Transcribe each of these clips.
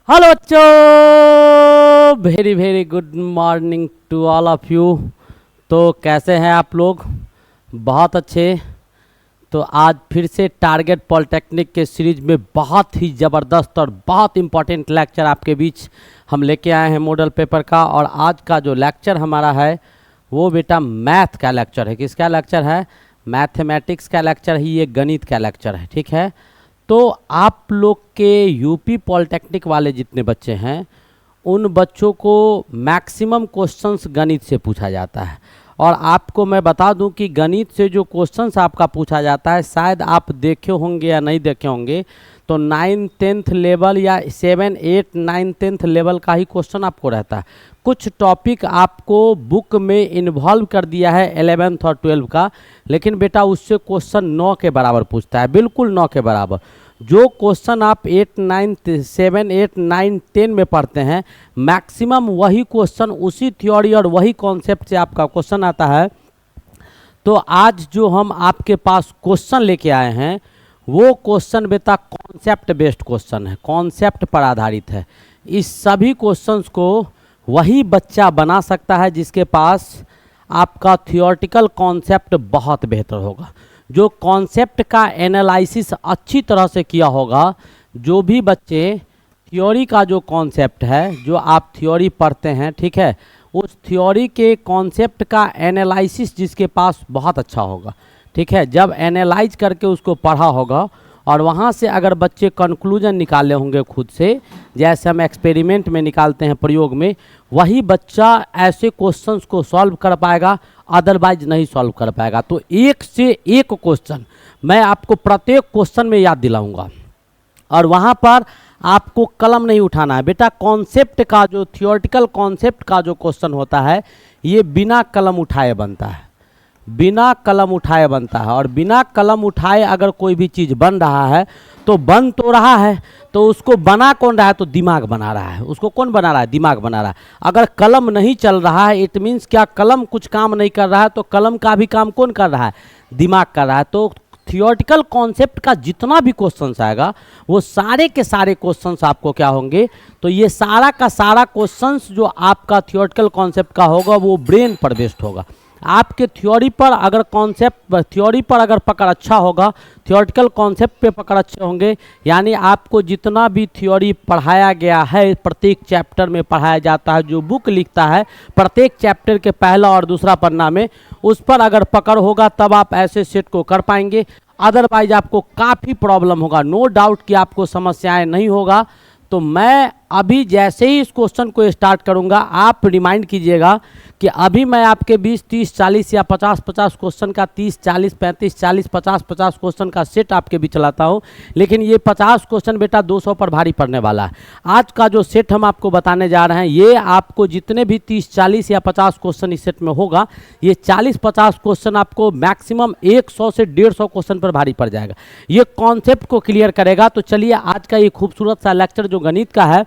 Hello बच्चों, very very good morning to all of you. तो कैसे हैं आप लोग? बहुत अच्छे। तो आज फिर से टारगेट पॉलिटेक्निक के सीरीज में बहुत ही ज़बरदस्त और बहुत इम्पॉर्टेंट लेक्चर आपके बीच हम लेके आए हैं मॉडल पेपर का। और आज का जो लेक्चर हमारा है वो बेटा मैथ का लेक्चर है। किसका लेक्चर है? मैथमेटिक्स का लेक्चर है, ये गणित का लेक्चर है। ठीक है, तो आप लोग के यूपी पॉलिटेक्निक वाले जितने बच्चे हैं उन बच्चों को मैक्सिमम क्वेश्चंस गणित से पूछा जाता है। और आपको मैं बता दूं कि गणित से जो क्वेश्चंस आपका पूछा जाता है शायद आप देखे होंगे या नहीं देखे होंगे, तो 9th-10th लेवल या 7, 8, 9, 10th लेवल का ही क्वेश्चन आपको रहता है। कुछ टॉपिक आपको बुक में इन्वॉल्व कर दिया है 11th और 12th का, लेकिन बेटा उससे क्वेश्चन 9 के बराबर पूछता है, बिल्कुल 9 के बराबर। जो क्वेश्चन आप 8, 9, 7, 8, 9, 10 में पढ़ते हैं मैक्सिमम वही क्वेश्चन उसी थ्योरी और वही कॉन्सेप्ट से आपका क्वेश्चन आता है। तो आज जो हम आपके पास क्वेश्चन लेके आए हैं वो क्वेश्चन बेटा कॉन्सेप्ट बेस्ड क्वेश्चन है, कॉन्सेप्ट पर आधारित है। इस सभी क्वेश्चंस को वही बच्चा बना सकता है जिसके पास आपका थियोरेटिकल कॉन्सेप्ट बहुत बेहतर होगा, जो कॉन्सेप्ट का एनालिसिस अच्छी तरह से किया होगा। जो भी बच्चे थ्योरी का जो कॉन्सेप्ट है, जो आप थ्योरी पढ़ते हैं, ठीक है, उस थ्योरी के कॉन्सेप्ट का एनालिसिस जिसके पास बहुत अच्छा होगा, ठीक है, जब एनालाइज करके उसको पढ़ा होगा और वहाँ से अगर बच्चे कंक्लूजन निकाले होंगे खुद से, जैसे हम एक्सपेरिमेंट में निकालते हैं प्रयोग में, वही बच्चा ऐसे क्वेश्चंस को सॉल्व कर पाएगा, अदरवाइज नहीं सॉल्व कर पाएगा। तो एक से एक क्वेश्चन मैं आपको प्रत्येक क्वेश्चन में याद दिलाऊंगा और वहाँ पर आपको कलम नहीं उठाना है बेटा। कॉन्सेप्ट का जो थियोरेटिकल कॉन्सेप्ट का जो क्वेश्चन होता है ये बिना कलम उठाए बनता है, बिना कलम उठाए बनता है। और बिना कलम उठाए अगर कोई भी चीज़ बन रहा है तो बन तो रहा है, तो उसको बना कौन रहा है? तो दिमाग बना रहा है। उसको कौन बना रहा है? दिमाग बना रहा है। अगर कलम नहीं चल रहा है इट मीन्स क्या? कलम कुछ काम नहीं कर रहा है, तो कलम का भी काम कौन कर रहा है? दिमाग कर रहा है। तो थियोरेटिकल कॉन्सेप्ट का जितना भी क्वेश्चंस आएगा वो सारे के सारे क्वेश्चंस आपको क्या होंगे? तो ये सारा का सारा क्वेश्चंस जो आपका थियोरेटिकल कॉन्सेप्ट का होगा वो ब्रेन पर बेस्ड होगा। आपके थ्योरी पर अगर कॉन्सेप्ट, थ्योरी पर अगर पकड़ अच्छा होगा, थियोरेटिकल कॉन्सेप्ट पे पकड़ अच्छे होंगे, यानी आपको जितना भी थ्योरी पढ़ाया गया है, प्रत्येक चैप्टर में पढ़ाया जाता है, जो बुक लिखता है प्रत्येक चैप्टर के पहला और दूसरा पन्ना में, उस पर अगर पकड़ होगा तब आप ऐसे सेट को कर पाएंगे। अदरवाइज आपको काफ़ी प्रॉब्लम होगा। नो डाउट कि आपको समस्याएं नहीं होगा। तो मैं अभी जैसे ही इस क्वेश्चन को स्टार्ट करूंगा आप रिमाइंड कीजिएगा कि अभी मैं आपके 20, 30, 40 या 50 क्वेश्चन का 30, 40, 35, 40, 50 क्वेश्चन का सेट आपके बीच चलाता हूं, लेकिन ये 50 क्वेश्चन बेटा 200 पर भारी पड़ने वाला है। आज का जो सेट हम आपको बताने जा रहे हैं ये आपको जितने भी 30, 40 या 50 क्वेश्चन इस सेट में होगा, ये 40-50 क्वेश्चन आपको मैक्सिमम 100 से 150 क्वेश्चन पर भारी पड़ जाएगा। ये कॉन्सेप्ट को क्लियर करेगा। तो चलिए आज का ये खूबसूरत सा लेक्चर जो गणित का है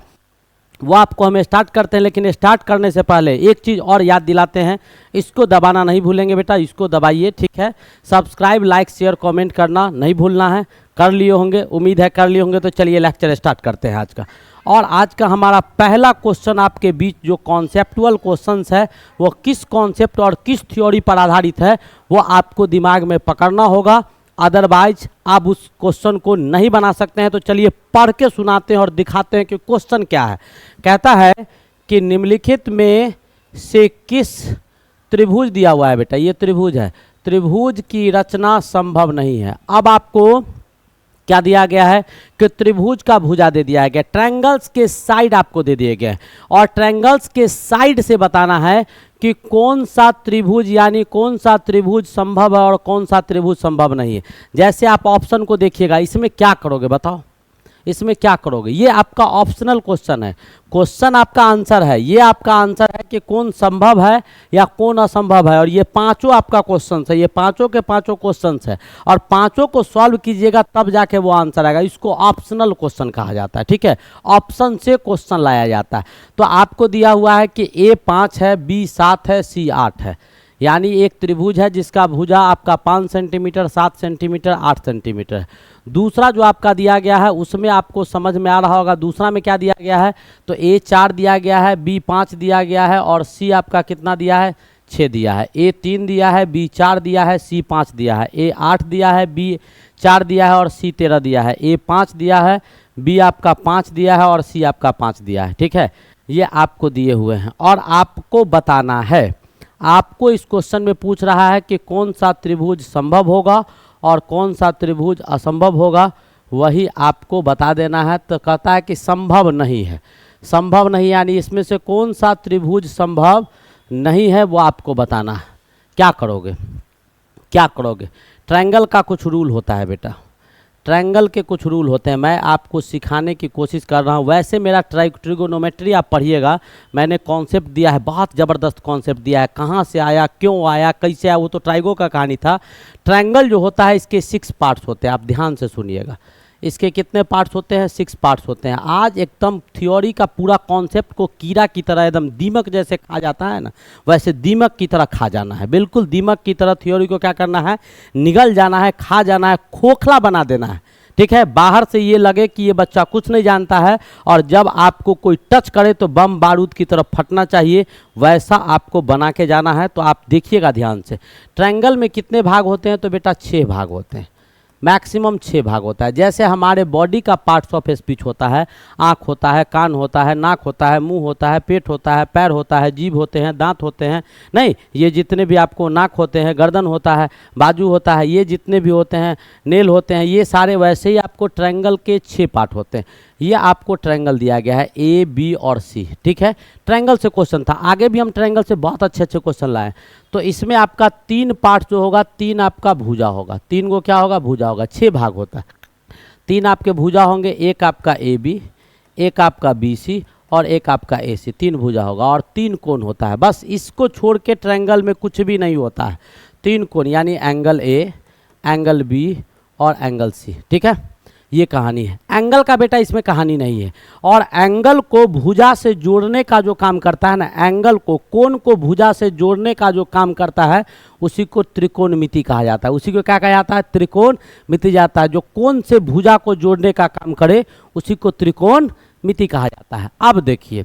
वो आपको हम स्टार्ट करते हैं। लेकिन स्टार्ट करने से पहले एक चीज़ और याद दिलाते हैं, इसको दबाना नहीं भूलेंगे बेटा, इसको दबाइए, ठीक है। सब्सक्राइब, लाइक, शेयर, कमेंट करना नहीं भूलना है। कर लिए होंगे, उम्मीद है कर लिए होंगे। तो चलिए लेक्चर स्टार्ट करते हैं आज का। और आज का हमारा पहला क्वेश्चन आपके बीच जो कॉन्सेप्टुअल क्वेश्चंस है वो किस कॉन्सेप्ट और किस थ्योरी पर आधारित है वो आपको दिमाग में पकड़ना होगा, अदरवाइज आप उस क्वेश्चन को नहीं बना सकते हैं। तो चलिए पढ़ के सुनाते हैं और दिखाते हैं कि क्वेश्चन क्या है। कहता है कि निम्नलिखित में से किस त्रिभुज दिया हुआ है बेटा, ये त्रिभुज है, त्रिभुज की रचना संभव नहीं है। अब आपको क्या दिया गया है कि त्रिभुज का भुजा दे दिया गया, ट्रायंगल्स के साइड आपको दे दिए गए और ट्रायंगल्स के साइड से बताना है कि कौन सा त्रिभुज, यानी कौन सा त्रिभुज संभव है और कौन सा त्रिभुज संभव नहीं है। जैसे आप ऑप्शन को देखिएगा, इसमें क्या करोगे बताओ, इसमें क्या करोगे? ये आपका ऑप्शनल क्वेश्चन है, क्वेश्चन आपका आंसर है, ये आपका आंसर है कि कौन संभव है या कौन असंभव है। और ये पांचों आपका क्वेश्चन है, ये पांचों के पांचों क्वेश्चन है और पांचों को सॉल्व कीजिएगा तब जाके वो आंसर आएगा। इसको ऑप्शनल क्वेश्चन कहा जाता है, ठीक है, ऑप्शन से क्वेश्चन लाया जाता है। तो आपको दिया हुआ है कि A 5 है, B 7 है, C 8 है। यानी एक त्रिभुज है जिसका भुजा आपका 5 सेंटीमीटर, 7 सेंटीमीटर, 8 सेंटीमीटर है। दूसरा जो आपका दिया गया है उसमें आपको समझ में आ रहा होगा, दूसरा में क्या दिया गया है, तो ए 4 दिया गया है, बी 5 दिया गया है और सी आपका कितना दिया है, 6 दिया है। ए 3 दिया है, बी 4 दिया है, सी 5 दिया है। ए 8 दिया है, बी 4 दिया है और सी 13 दिया है। ए 5 दिया है, बी आपका 5 दिया है और सी आपका 5 दिया है। ठीक है, ये आपको दिए हुए हैं और आपको बताना है, आपको इस क्वेश्चन में पूछ रहा है कि कौन सा त्रिभुज संभव होगा और कौन सा त्रिभुज असंभव होगा, वही आपको बता देना है। तो कहता है कि संभव नहीं है, संभव नहीं यानी इसमें से कौन सा त्रिभुज संभव नहीं है वो आपको बताना है। क्या करोगे, क्या करोगे, ट्रायंगल का कुछ रूल होता है बेटा, ट्रायंगल के कुछ रूल होते हैं, मैं आपको सिखाने की कोशिश कर रहा हूँ। वैसे मेरा ट्रिगोनोमेट्री आप पढ़िएगा, मैंने कॉन्सेप्ट दिया है, बहुत ज़बरदस्त कॉन्सेप्ट दिया है, कहाँ से आया, क्यों आया, कैसे आया, वो तो ट्राइगो का कहानी था। ट्रायंगल जो होता है इसके 6 पार्ट्स होते हैं, आप ध्यान से सुनिएगा। इसके कितने पार्ट्स होते हैं, 6 पार्ट्स होते हैं। आज एकदम थ्योरी का पूरा कॉन्सेप्ट को कीड़ा की तरह एकदम दीमक जैसे खा जाता है ना, वैसे दीमक की तरह खा जाना है, बिल्कुल दीमक की तरह थ्योरी को क्या करना है, निगल जाना है, खा जाना है, खोखला बना देना है। ठीक है, बाहर से ये लगे कि ये बच्चा कुछ नहीं जानता है और जब आपको कोई टच करे तो बम बारूद की तरफ फटना चाहिए, वैसा आपको बना के जाना है। तो आप देखिएगा ध्यान से, ट्रायंगल में कितने भाग होते हैं, तो बेटा 6 भाग होते हैं, मैक्सिमम 6 भाग होता है। जैसे हमारे बॉडी का पार्ट्स ऑफ स्पीच होता है, आँख होता है, कान होता है, नाक होता है, मुंह होता है, पेट होता है, पैर होता है, जीभ होते हैं, दांत होते हैं, नहीं ये जितने भी आपको नाक होते हैं, गर्दन होता है, बाजू होता है, ये जितने भी होते हैं, नेल होते हैं, ये सारे वैसे ही आपको ट्रायंगल के 6 पार्ट होते हैं। ये आपको ट्रायंगल दिया गया है ए, बी और सी। ठीक है, ट्रायंगल से क्वेश्चन था, आगे भी हम ट्रायंगल से बहुत अच्छे अच्छे क्वेश्चन लाए। तो इसमें आपका 3 पार्ट जो होगा, 3 आपका भुजा होगा, 3 को क्या होगा, भुजा होगा। 6 भाग होता है, 3 आपके भुजा होंगे, एक आपका ए बी, एक आपका बी सी और एक आपका ए सी, 3 भुजा होगा और 3 कोण होता है। बस इसको छोड़ के ट्रायंगल में कुछ भी नहीं होता है। 3 कोण यानी एंगल ए, एंगल बी और एंगल सी। ठीक है, ये कहानी है। एंगल का बेटा इसमें कहानी नहीं है, और एंगल को भुजा से जोड़ने का जो काम करता है ना, एंगल को, कोण को भुजा से जोड़ने का जो काम करता है उसी को त्रिकोणमिति कहा जाता है। उसी को क्या कहा जाता है, त्रिकोणमिति जाता है। जो कोण से भुजा को जोड़ने का काम करे उसी को त्रिकोणमिति कहा जाता है। अब देखिए,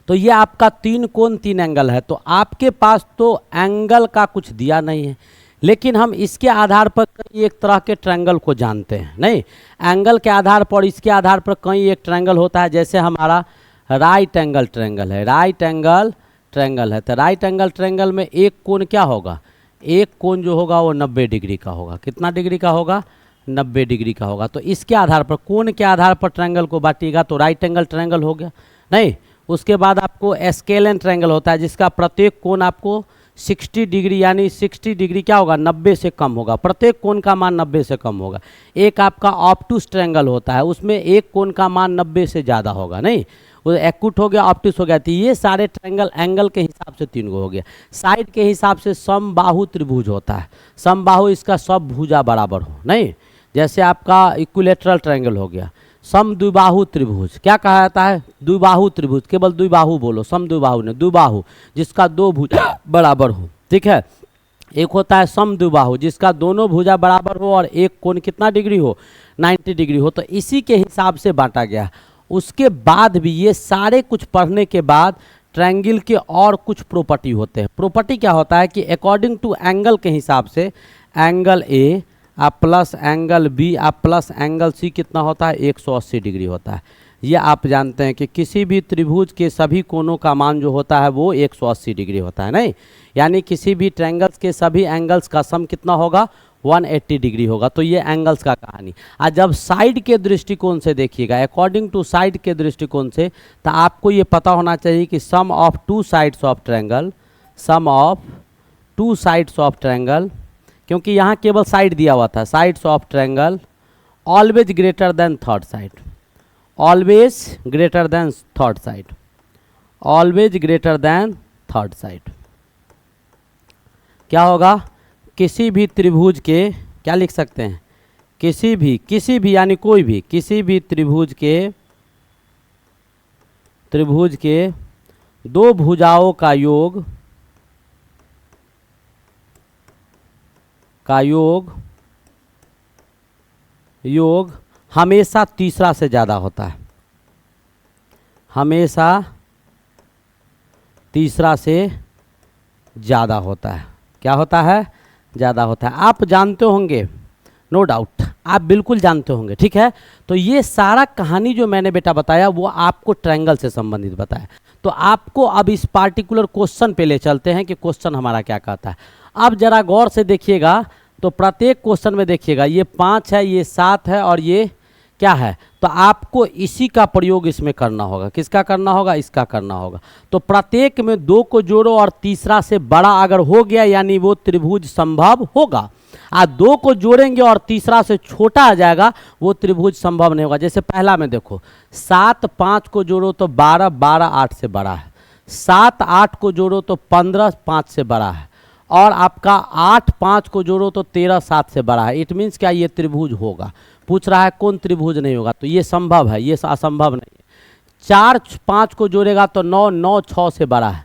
तो ये आपका 3 कोण 3 एंगल है, तो आपके पास तो एंगल का कुछ दिया नहीं है, लेकिन हम इसके आधार पर कई एक तरह के ट्रायंगल को जानते हैं। नहीं, एंगल के आधार पर, इसके आधार पर कई एक ट्रायंगल होता है। जैसे हमारा राइट एंगल ट्रायंगल है, राइट एंगल ट्रायंगल है, तो राइट एंगल ट्रायंगल में एक कोण क्या होगा, एक कोण जो होगा वो 90 डिग्री का होगा। कितना डिग्री का होगा, 90 डिग्री का होगा। तो इसके आधार पर, कोण के आधार पर ट्रायंगल को बांटिएगा तो राइट एंगल ट्रायंगल हो गया। नहीं, उसके बाद आपको स्केलेन ट्रायंगल होता है जिसका प्रत्येक कोण आपको 60 डिग्री, यानी 60 डिग्री क्या होगा, 90 से कम होगा, प्रत्येक कोण का मान 90 से कम होगा। एक आपका ऑब्टूस ट्रायंगल होता है, उसमें एक कोण का मान 90 से ज़्यादा होगा। नहीं, वो एक्यूट हो गया, ऑब्टूस हो गया। तो ये सारे ट्रायंगल एंगल के हिसाब से 3 गो हो गया। साइड के हिसाब से समबाहु त्रिभुज होता है, समबाहु इसका सब भुजा बराबर हो। नहीं, जैसे आपका इक्विलेटरल ट्रायंगल हो गया। सम द्विबाहु त्रिभुज क्या कहा जाता है, द्विबाहु त्रिभुज, केवल द्विबाहु बोलो, सम द्विबाहु ने, द्विबाहु जिसका 2 भुजा बराबर हो। ठीक है, एक होता है सम द्विबाहु जिसका दोनों भुजा बराबर हो और एक कोण कितना डिग्री हो, 90 डिग्री हो। तो इसी के हिसाब से बांटा गया। उसके बाद भी ये सारे कुछ पढ़ने के बाद ट्रायंगल के और कुछ प्रॉपर्टी होते हैं। प्रॉपर्टी क्या होता है कि अकॉर्डिंग टू एंगल के हिसाब से एंगल ए आप प्लस एंगल बी आप प्लस एंगल सी कितना होता है, 180 डिग्री होता है। ये आप जानते हैं कि किसी भी त्रिभुज के सभी कोणों का मान जो होता है वो 180 डिग्री होता है। नहीं, यानी किसी भी ट्रायंगल्स के सभी एंगल्स का सम कितना होगा, 180 डिग्री होगा। तो ये एंगल्स का कहानी। आज जब साइड के दृष्टिकोण से देखिएगा, अकॉर्डिंग टू साइड के दृष्टिकोण से, तो आपको ये पता होना चाहिए कि sum of 2 sides of triangle, sum of 2 sides of triangle, क्योंकि यहाँ केवल साइड दिया हुआ था, sides of triangle always greater than third side, always greater than third side, always greater than third side. क्या होगा, किसी भी त्रिभुज के, क्या लिख सकते हैं, किसी भी यानी कोई भी, किसी भी त्रिभुज के 2 भुजाओं का योग, का योग हमेशा तीसरा से ज़्यादा होता है, हमेशा तीसरा से ज़्यादा होता है। क्या होता है? ज़्यादा होता है। आप जानते होंगे, नो डाउट आप बिल्कुल जानते होंगे, ठीक है। तो ये सारा कहानी जो मैंने बेटा बताया वो आपको ट्रायंगल से संबंधित बताया। तो आपको अब इस पार्टिकुलर क्वेश्चन पे ले चलते हैं कि क्वेश्चन हमारा क्या कहता है। अब जरा गौर से देखिएगा, तो प्रत्येक क्वेश्चन में देखिएगा ये 5 है, ये 7 है और ये क्या है। तो आपको इसी का प्रयोग इसमें करना होगा। किसका करना होगा? इसका करना होगा। तो प्रत्येक में 2 को जोड़ो और तीसरा से बड़ा अगर हो गया यानी वो त्रिभुज संभव होगा। 2 को जोड़ेंगे और तीसरा से छोटा आ जाएगा वो त्रिभुज संभव नहीं होगा। जैसे पहला में देखो 7 5 को जोड़ो तो 12, 12 8 से बड़ा है। 7 8 को जोड़ो तो 15 5 से बड़ा है। और आपका 8 5 को जोड़ो तो 13 7 से बड़ा है। इट मीन्स क्या? ये त्रिभुज होगा। पूछ रहा है कौन त्रिभुज नहीं होगा, तो ये संभव है, ये असंभव नहीं है। 4 5 को जोड़ेगा तो 9 9 6 से बड़ा है।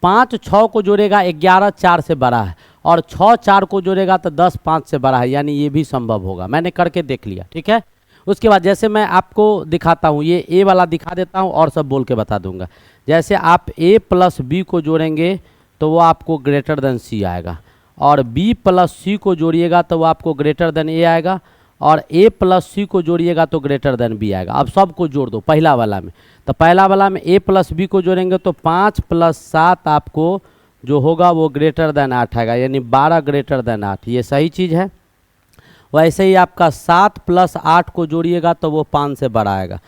5 6 को जोड़ेगा 11 4 से बड़ा है। और 6 4 को जोड़ेगा तो 10 5 से बड़ा है, यानी ये भी संभव होगा। मैंने करके देख लिया, ठीक है। उसके बाद जैसे मैं आपको दिखाता हूँ, ये ए वाला दिखा देता हूँ और सब बोल के बता दूंगा। जैसे आप ए प्लस बी को जोड़ेंगे तो वो आपको ग्रेटर देन सी आएगा, और बी प्लस सी को जोड़िएगा तो वो आपको ग्रेटर देन ए आएगा, और ए प्लस सी को जोड़िएगा तो ग्रेटर देन बी आएगा। अब सबको जोड़ दो पहला वाला में। तो पहला वाला में ए प्लस बी को जोड़ेंगे तो 5 + 7 आपको जो होगा वो ग्रेटर देन 8 आएगा, यानी 12 ग्रेटर देन 8। ये सही चीज़ है। वैसे ही आपका 7 + 8 को जोड़िएगा तो वो 5 से बड़ा आएगा,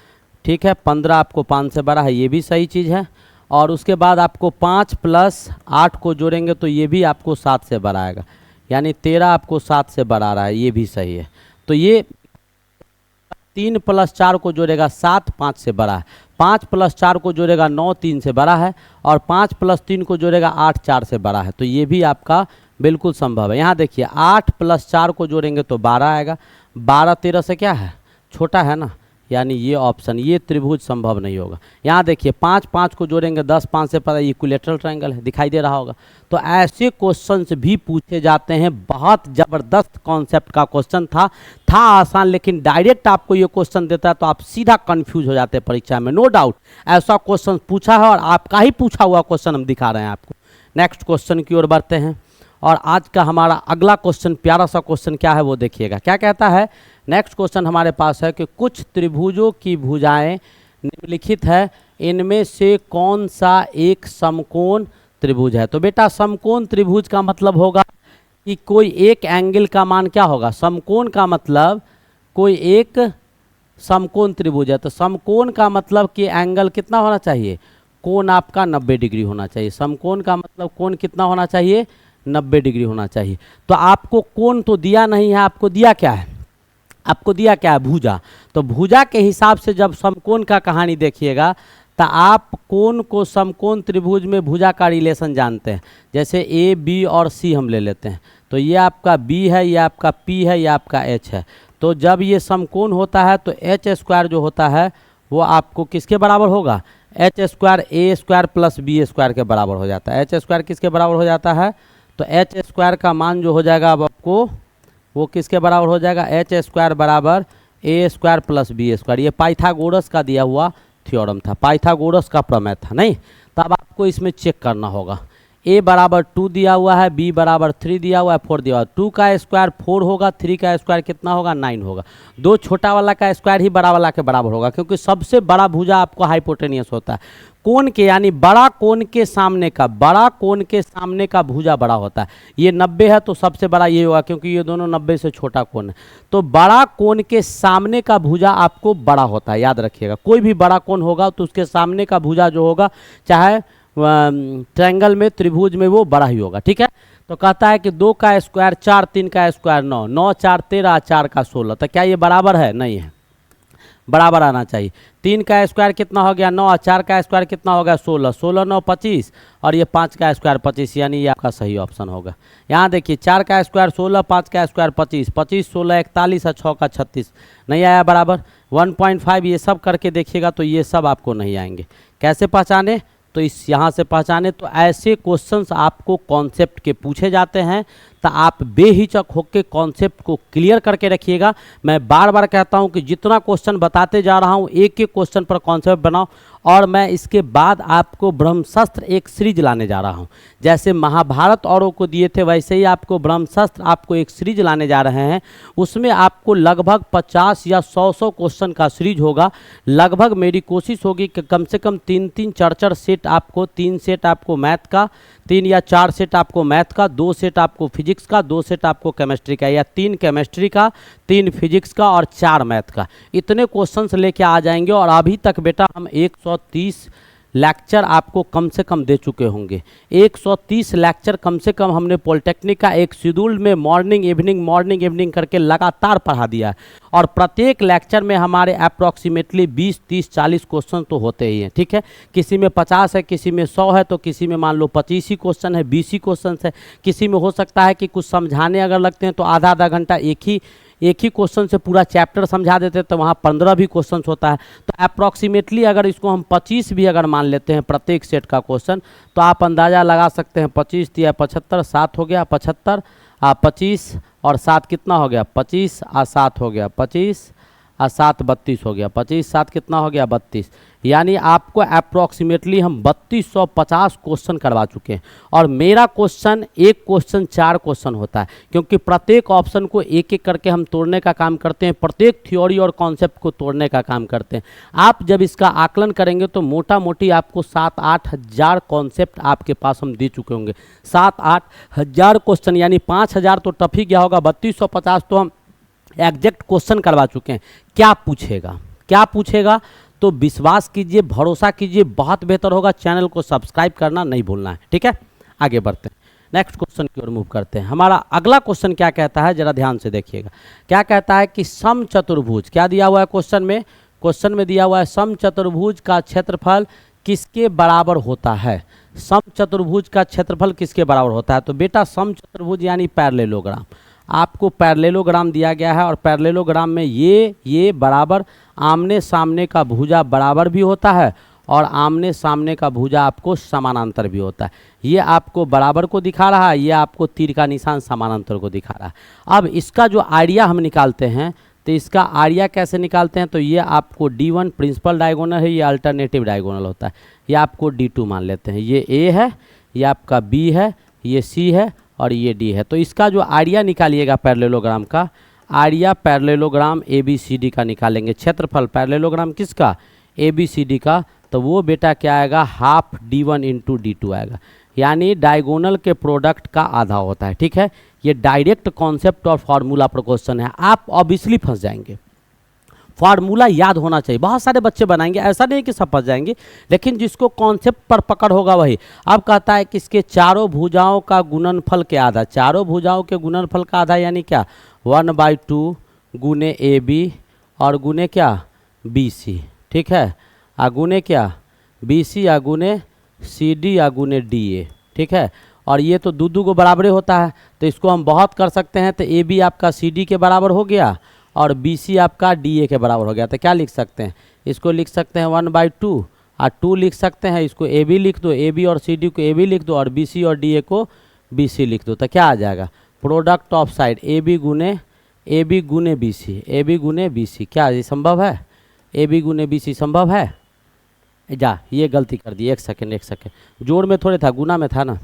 ठीक है। 15 आपको 5 से बड़ा है, ये भी सही चीज़ है। और उसके बाद आपको 5 + 8 को जोड़ेंगे तो ये भी आपको 7 से बड़ा आएगा, यानी 13 आपको 7 से बड़ा आ रहा है, ये भी सही है। तो ये 3 + 4 को जोड़ेगा 7 5 से बड़ा है। 5 + 4 को जोड़ेगा 9 3 से बड़ा है। और 5 + 3 को जोड़ेगा 8 4 से बड़ा है। तो ये भी आपका बिल्कुल संभव है। यहाँ देखिए 8 + 4 को जोड़ेंगे तो 12 आएगा। 12 13 से क्या है? छोटा है ना, यानी ये ऑप्शन, ये त्रिभुज संभव नहीं होगा। यहाँ देखिए 5 5 को जोड़ेंगे 10 5 से पता, इक्विलेटरल ट्रायंगल है, दिखाई दे रहा होगा। तो ऐसे क्वेश्चंस भी पूछे जाते हैं। बहुत ज़बरदस्त कॉन्सेप्ट का क्वेश्चन था आसान, लेकिन डायरेक्ट आपको ये क्वेश्चन देता है तो आप सीधा कंफ्यूज हो जाते हैं परीक्षा में। नो डाउट ऐसा क्वेश्चन पूछा है और आपका ही पूछा हुआ क्वेश्चन हम दिखा रहे हैं आपको। नेक्स्ट क्वेश्चन की ओर बढ़ते हैं, और आज का हमारा अगला क्वेश्चन प्यारा सा क्वेश्चन क्या है वो देखिएगा। क्या कहता है? नेक्स्ट क्वेश्चन हमारे पास है कि कुछ त्रिभुजों की भुजाएं निम्नलिखित है, इनमें से कौन सा एक समकोण त्रिभुज है। तो बेटा समकोण त्रिभुज का मतलब होगा कि कोई एक एंगल का मान क्या होगा? समकोण का मतलब कोई एक समकोण त्रिभुज है। तो समकोण का मतलब कि एंगल कितना होना चाहिए? कोण आपका 90 डिग्री होना चाहिए। समकोण का मतलब कोण कितना होना चाहिए? 90 डिग्री होना चाहिए। तो आपको कोण तो दिया नहीं है, आपको दिया क्या है? आपको दिया क्या है? भुजा। तो भुजा के हिसाब से जब समकोण का कहानी देखिएगा तो आप कोण को समकोण त्रिभुज में भुजा का रिलेशन जानते हैं। जैसे ए बी और सी हम ले लेते हैं, तो ये आपका बी है, ये आपका पी है, ये आपका एच है। तो जब ये समकोण होता है तो एच स्क्वायर जो होता है वो आपको किसके बराबर होगा? एच स्क्वायर ए स्क्वायर प्लस बी स्क्वायर के बराबर हो जाता है। एच स्क्वायर किसके बराबर हो जाता है? तो एच स्क्वायर का मान जो हो जाएगा अब आपको वो किसके बराबर हो जाएगा? एच स्क्वायर बराबर ए स्क्वायर प्लस बी स्क्वायर। ये पाइथागोरस का दिया हुआ थ्योरम था, पाइथागोरस का प्रमेय था, नहीं? तब आपको इसमें चेक करना होगा। ए बराबर 2 दिया हुआ है, बी बराबर 3 दिया हुआ है, 4 दिया हुआ है। 2 का स्क्वायर 4 होगा, 3 का स्क्वायर कितना होगा? 9 होगा। 2 छोटा वाला का स्क्वायर ही बड़ा वाला के बराबर होगा, क्योंकि सबसे बड़ा भुजा आपको हाइपोटेनियस होता है। कोण के यानी बड़ा कोण के सामने का, बड़ा कोण के सामने का भुजा बड़ा होता है। ये 90 है तो सबसे बड़ा ये होगा, क्योंकि ये दोनों 90 से छोटा कोण है। तो बड़ा कोण के सामने का भुजा आपको बड़ा होता है, याद रखिएगा। कोई भी बड़ा कोण होगा तो उसके सामने का भुजा जो होगा, चाहे ट्रायंगल में, त्रिभुज में, वो बड़ा ही होगा, ठीक है। तो कहता है कि 2 का स्क्वायर 4, 3 का स्क्वायर 9, 9 4 13, 4 का 16। तो क्या ये बराबर है? नहीं है, बराबर आना चाहिए। 3 का स्क्वायर कितना हो गया? 9, और 4 का स्क्वायर कितना हो गया? 16, 16 9 25, और ये 5 का स्क्वायर 25, यानी ये आपका सही ऑप्शन होगा। यहाँ देखिए 4 का स्क्वायर 16, 5 का स्क्वायर 25, 25 16 41, और 6 का 36, नहीं आया बराबर। 1.5 ये सब करके देखिएगा तो ये सब आपको नहीं आएंगे। कैसे पहचाने? तो इस यहाँ से पहचाने। तो ऐसे क्वेश्चंस आपको कॉन्सेप्ट के पूछे जाते हैं, तो आप बेहिचक होकर कॉन्सेप्ट को क्लियर करके रखिएगा। मैं बार बार कहता हूं कि जितना क्वेश्चन बताते जा रहा हूं एक एक क्वेश्चन पर कॉन्सेप्ट बनाओ। और मैं इसके बाद आपको ब्रह्मशस्त्र एक सीरीज लाने जा रहा हूं। जैसे महाभारत औरों को दिए थे वैसे ही आपको ब्रह्मशस्त्र आपको एक सीरीज लाने जा रहे हैं। उसमें आपको लगभग 50 या 100 क्वेश्चन का सीरीज होगा। लगभग मेरी कोशिश होगी कि कम से कम 3 4 सेट आपको, 3 सेट आपको मैथ का, 3 या 4 सेट आपको मैथ का, 2 सेट आपको फिजिक्स का, 2 सेट आपको केमिस्ट्री का, या 3 केमिस्ट्री का, 3 फिजिक्स का और 4 मैथ का। इतने क्वेश्चंस लेके आ जाएंगे। और अभी तक बेटा हम 130 लेक्चर आपको कम से कम दे चुके होंगे। 130 लेक्चर कम से कम हमने पॉलिटेक्निक का एक शेड्यूल में मॉर्निंग इवनिंग करके लगातार पढ़ा दिया है। और प्रत्येक लेक्चर में हमारे अप्रॉक्सीमेटली 20 30 40 क्वेश्चन तो होते ही हैं, ठीक है। किसी में 50 है, किसी में 100 है, तो किसी में मान लो 25 ही क्वेश्चन है, 20 ही क्वेश्चन है। किसी में हो सकता है कि कुछ समझाने अगर लगते हैं तो आधा घंटा एक ही क्वेश्चन से पूरा चैप्टर समझा देते हैं, तो वहाँ 15 भी क्वेश्चन होता है। तो अप्रॉक्सीमेटली अगर इसको हम 25 भी अगर मान लेते हैं प्रत्येक सेट का क्वेश्चन, तो आप अंदाज़ा लगा सकते हैं 25 या 75, 7 हो गया 75, 25 और 7 कितना हो गया 25 और 7 हो गया 25 और 7 32 हो गया। 25 7 कितना हो गया 32। यानी आपको अप्रॉक्सीमेटली हम 3250 क्वेश्चन करवा चुके हैं। और मेरा क्वेश्चन एक क्वेश्चन 4 क्वेश्चन होता है, क्योंकि प्रत्येक ऑप्शन को एक एक करके हम तोड़ने का काम करते हैं, प्रत्येक थ्योरी और कॉन्सेप्ट को तोड़ने का काम करते हैं। आप जब इसका आकलन करेंगे तो मोटा मोटी आपको 7-8 हज़ार कॉन्सेप्ट आपके पास हम दे चुके होंगे। 7-8 हज़ार क्वेश्चन, यानी 5000 तो टफ ही गया होगा, 3250 तो हम एग्जैक्ट क्वेश्चन करवा चुके हैं। क्या पूछेगा तो विश्वास कीजिए, भरोसा कीजिए, बहुत बेहतर होगा। चैनल को सब्सक्राइब करना नहीं भूलना है, ठीक है। आगे बढ़ते हैं, नेक्स्ट क्वेश्चन की ओर मूव करते हैं। हमारा अगला क्वेश्चन क्या कहता है, जरा ध्यान से देखिएगा। क्या कहता है कि समचतुर्भुज, क्या दिया हुआ है क्वेश्चन में दिया हुआ है समचतुर्भुज का क्षेत्रफल किसके बराबर होता है। समचतुर्भुज का क्षेत्रफल किसके बराबर होता है। तो बेटा समचतुर्भुज यानी पैरेललोग्राम, आपको पैरेललोग्राम दिया गया है। और पैरेललोग्राम में ये बराबर आमने सामने का भुजा बराबर भी होता है और आमने सामने का भुजा आपको समानांतर भी होता है। ये आपको बराबर को दिखा रहा है, ये आपको तीर का निशान समानांतर को दिखा रहा है। अब इसका जो आइडिया हम निकालते हैं, तो इसका आइडिया कैसे निकालते हैं, तो ये आपको D1 प्रिंसिपल डायगोनल है, ये अल्टरनेटिव डायगोनल होता है। ये आपको D2 मान लेते हैं। ये A है, ये आपका B है, ये C है और ये D है। तो इसका जो आइडिया निकालिएगा पैरेललोग्राम का, आइडिया पैरेललोग्राम ABCD का निकालेंगे। क्षेत्रफल पैरेललोग्राम किसका, ABCD का, तो वो बेटा क्या आएगा, हाफ D1 इंटू D2 आएगा। यानी डायगोनल के प्रोडक्ट का आधा होता है, ठीक है। ये डायरेक्ट कॉन्सेप्ट और फार्मूला पर क्वेश्चन है, आप ऑब्वियसली फंस जाएंगे। फार्मूला याद होना चाहिए। बहुत सारे बच्चे बनाएंगे, ऐसा नहीं कि सब फंस जाएंगे, लेकिन जिसको कॉन्सेप्ट पर पकड़ होगा वही। अब कहता है कि इसके चारों भुजाओं का गुणनफल के आधा, चारों भुजाओं के गुणनफल का आधा यानी क्या 1/2 गुने AB और गुने क्या BC, ठीक है। आ गुने क्या BC या गुने CD या गुने DA, ठीक है। और ये तो दो को बराबरे होता है, तो इसको हम बहुत कर सकते हैं। तो AB आपका CD के बराबर हो गया और BC आपका DA के बराबर हो गया। तो क्या लिख सकते हैं, इसको लिख सकते हैं 1/2 और 2 लिख सकते हैं। इसको AB लिख दो, AB और CD को AB लिख दो और BC और DA को BC लिख दो। तो क्या आ जाएगा, प्रोडक्ट ऑफ साइड AB गुने BC। क्या ये संभव है, AB गुने BC संभव है। जा, ये गलती कर दी, एक सेकेंड, जोड़ में थोड़े था, गुना में था ना।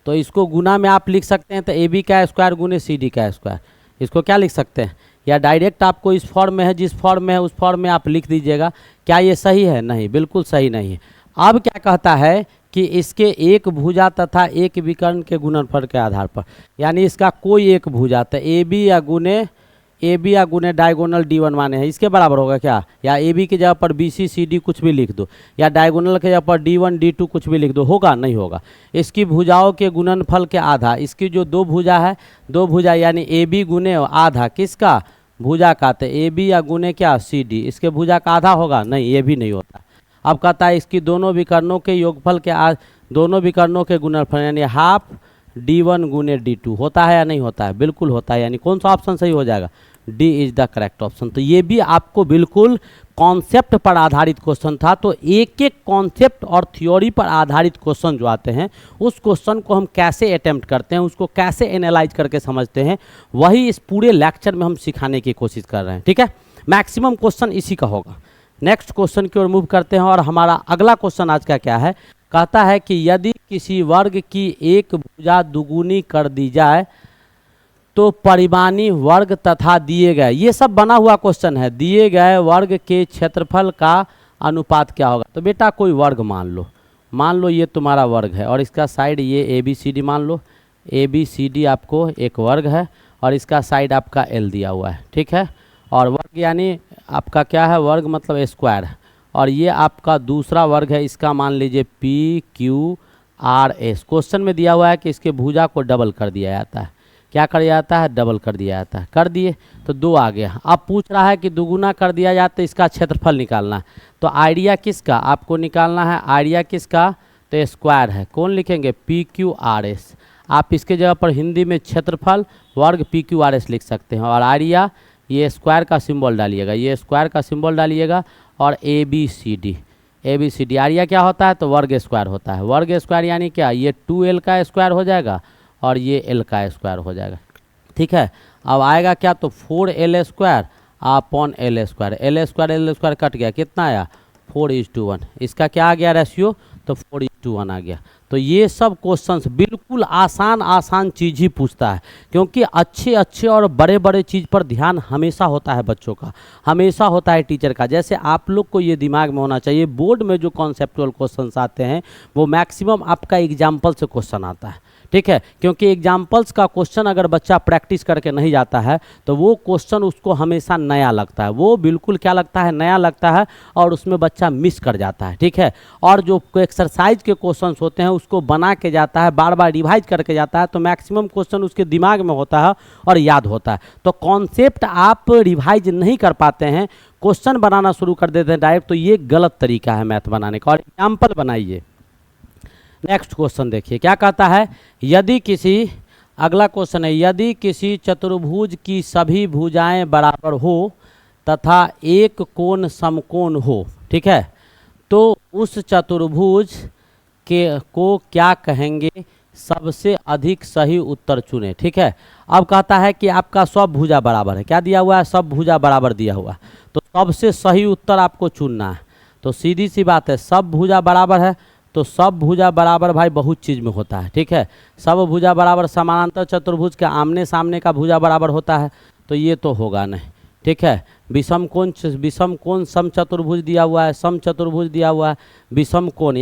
तो इसको गुना में आप लिख सकते हैं, तो AB का स्क्वायर गुने CD का स्क्वायर। इसको क्या लिख सकते हैं, या डायरेक्ट आपको इस फॉर्म में है, जिस फॉर्म में है उस फॉर्म में आप लिख दीजिएगा। क्या ये सही है, नहीं, बिल्कुल सही नहीं है। अब क्या कहता है कि इसके एक भुजा तथा एक विकर्ण के गुणनफल के आधार पर, यानी इसका कोई एक भुजा, तो AB या गुने डायगोनल D1 माने हैं, इसके बराबर होगा क्या, या AB की जगह पर BC CD कुछ भी लिख दो, या डायगोनल के जगह पर D1 D2 कुछ भी लिख दो, होगा नहीं होगा। इसकी भुजाओं के गुणनफल के आधा, इसकी जो दो भुजा यानी AB गुने आधा किसका, भुजा का, तो AB या गुने क्या CD, इसके भुजा का आधा होगा, नहीं, ये भी नहीं होता। अब कहता है इसकी दोनों विकर्णों के योगफल के दोनों विकर्णों के गुणनफल यानी हाफ D1 गुने D2 होता है या नहीं होता है, बिल्कुल होता है। यानी कौन सा ऑप्शन सही हो जाएगा, D is the correct option. तो ये भी आपको बिल्कुल कॉन्सेप्ट पर आधारित क्वेश्चन था। तो एक एक कॉन्सेप्ट और थ्योरी पर आधारित क्वेश्चन जो आते हैं उस क्वेश्चन को हम कैसे अटेम्प्ट करते हैं, उसको कैसे एनालाइज करके समझते हैं, वही इस पूरे लेक्चर में हम सिखाने की कोशिश कर रहे हैं। ठीक है, मैक्सिमम क्वेश्चन इसी का होगा। नेक्स्ट क्वेश्चन की ओर मूव करते हैं और हमारा अगला क्वेश्चन आज का क्या है, कहता है कि यदि किसी वर्ग की एक भुजा दुगुनी कर दी जाए तो परिमाणी वर्ग तथा दिए गए, ये सब बना हुआ क्वेश्चन है, दिए गए वर्ग के क्षेत्रफल का अनुपात क्या होगा। तो बेटा कोई वर्ग मान लो ये तुम्हारा वर्ग है और इसका साइड ये ए बी सी डी मान लो, ए बी सी डी आपको एक वर्ग है और इसका साइड आपका एल दिया हुआ है। ठीक है, और वर्ग यानी आपका क्या है, वर्ग मतलब स्क्वायर है, और ये आपका दूसरा वर्ग है, इसका मान लीजिए P Q R S. Question में दिया हुआ है कि इसके भुजा को डबल कर दिया जाता है। क्या कर दिया जाता है, डबल कर दिया जाता है। कर दिए तो 2 आ गया। अब पूछ रहा है कि दुगुना कर दिया जाए तो इसका क्षेत्रफल निकालना है। तो आइडिया किसका आपको निकालना है, आइडिया किसका, तो स्क्वायर है। कौन लिखेंगे, पी क्यू आर एस। आप इसके जगह पर हिंदी में क्षेत्रफल वर्ग पी क्यू आर एस लिख सकते हैं, और आइडिया ये स्क्वायर का सिंबल डालिएगा, ये स्क्वायर का सिंबल डालिएगा, और ए बी सी डी आरिया क्या होता है, तो वर्ग स्क्वायर होता है। वर्ग स्क्वायर यानी क्या, ये 2l का स्क्वायर हो जाएगा और ये l का स्क्वायर हो जाएगा। ठीक है, अब आएगा क्या, तो 4l square upon l square cut गया, कितना आया 4:1। इसका क्या आ गया रेशियो, तो 4:1 आ गया। तो ये सब क्वेश्चंस बिल्कुल आसान चीज़ ही पूछता है, क्योंकि अच्छे और बड़े चीज़ पर ध्यान हमेशा होता है बच्चों का, हमेशा होता है टीचर का। जैसे आप लोग को ये दिमाग में होना चाहिए, बोर्ड में जो कॉन्सेप्चुअल क्वेश्चंस आते हैं वो मैक्सिमम आपका एग्जाम्पल से क्वेश्चन आता है। ठीक है, क्योंकि एग्जाम्पल्स का क्वेश्चन अगर बच्चा प्रैक्टिस करके नहीं जाता है तो वो क्वेश्चन उसको हमेशा नया लगता है, वो बिल्कुल क्या लगता है, नया लगता है, और उसमें बच्चा मिस कर जाता है। ठीक है, और जो एक्सरसाइज के क्वेश्चंस होते हैं उसको बना के जाता है, बार बार रिवाइज करके जाता है, तो मैक्सिमम क्वेश्चन उसके दिमाग में होता है और याद होता है। तो कॉन्सेप्ट आप रिवाइज नहीं कर पाते हैं, क्वेश्चन बनाना शुरू कर देते हैं डायरेक्ट, तो ये गलत तरीका है मैथ बनाने का। और एग्जाम्पल बनाइए। नेक्स्ट क्वेश्चन देखिए क्या कहता है, यदि किसी, अगला क्वेश्चन है, यदि किसी चतुर्भुज की सभी भुजाएं बराबर हो तथा एक कोण समकोण हो, ठीक है, तो उस चतुर्भुज को क्या कहेंगे, सबसे अधिक सही उत्तर चुने। ठीक है, अब कहता है कि आपका सब भुजा बराबर है, क्या दिया हुआ है, सब भुजा बराबर दिया हुआ है, तो सबसे सही उत्तर आपको चुनना है। तो सीधी सी बात है, सब भुजा बराबर है, तो सब भुजा बराबर भाई बहुत चीज़ में होता है। ठीक है, सब भुजा बराबर समानांतर चतुर्भुज के आमने सामने का भुजा बराबर होता है, तो ये तो होगा नहीं। ठीक है, विषम कोण सम चतुर्भुज दिया हुआ है, सम चतुर्भुज दिया हुआ है, विषम कोण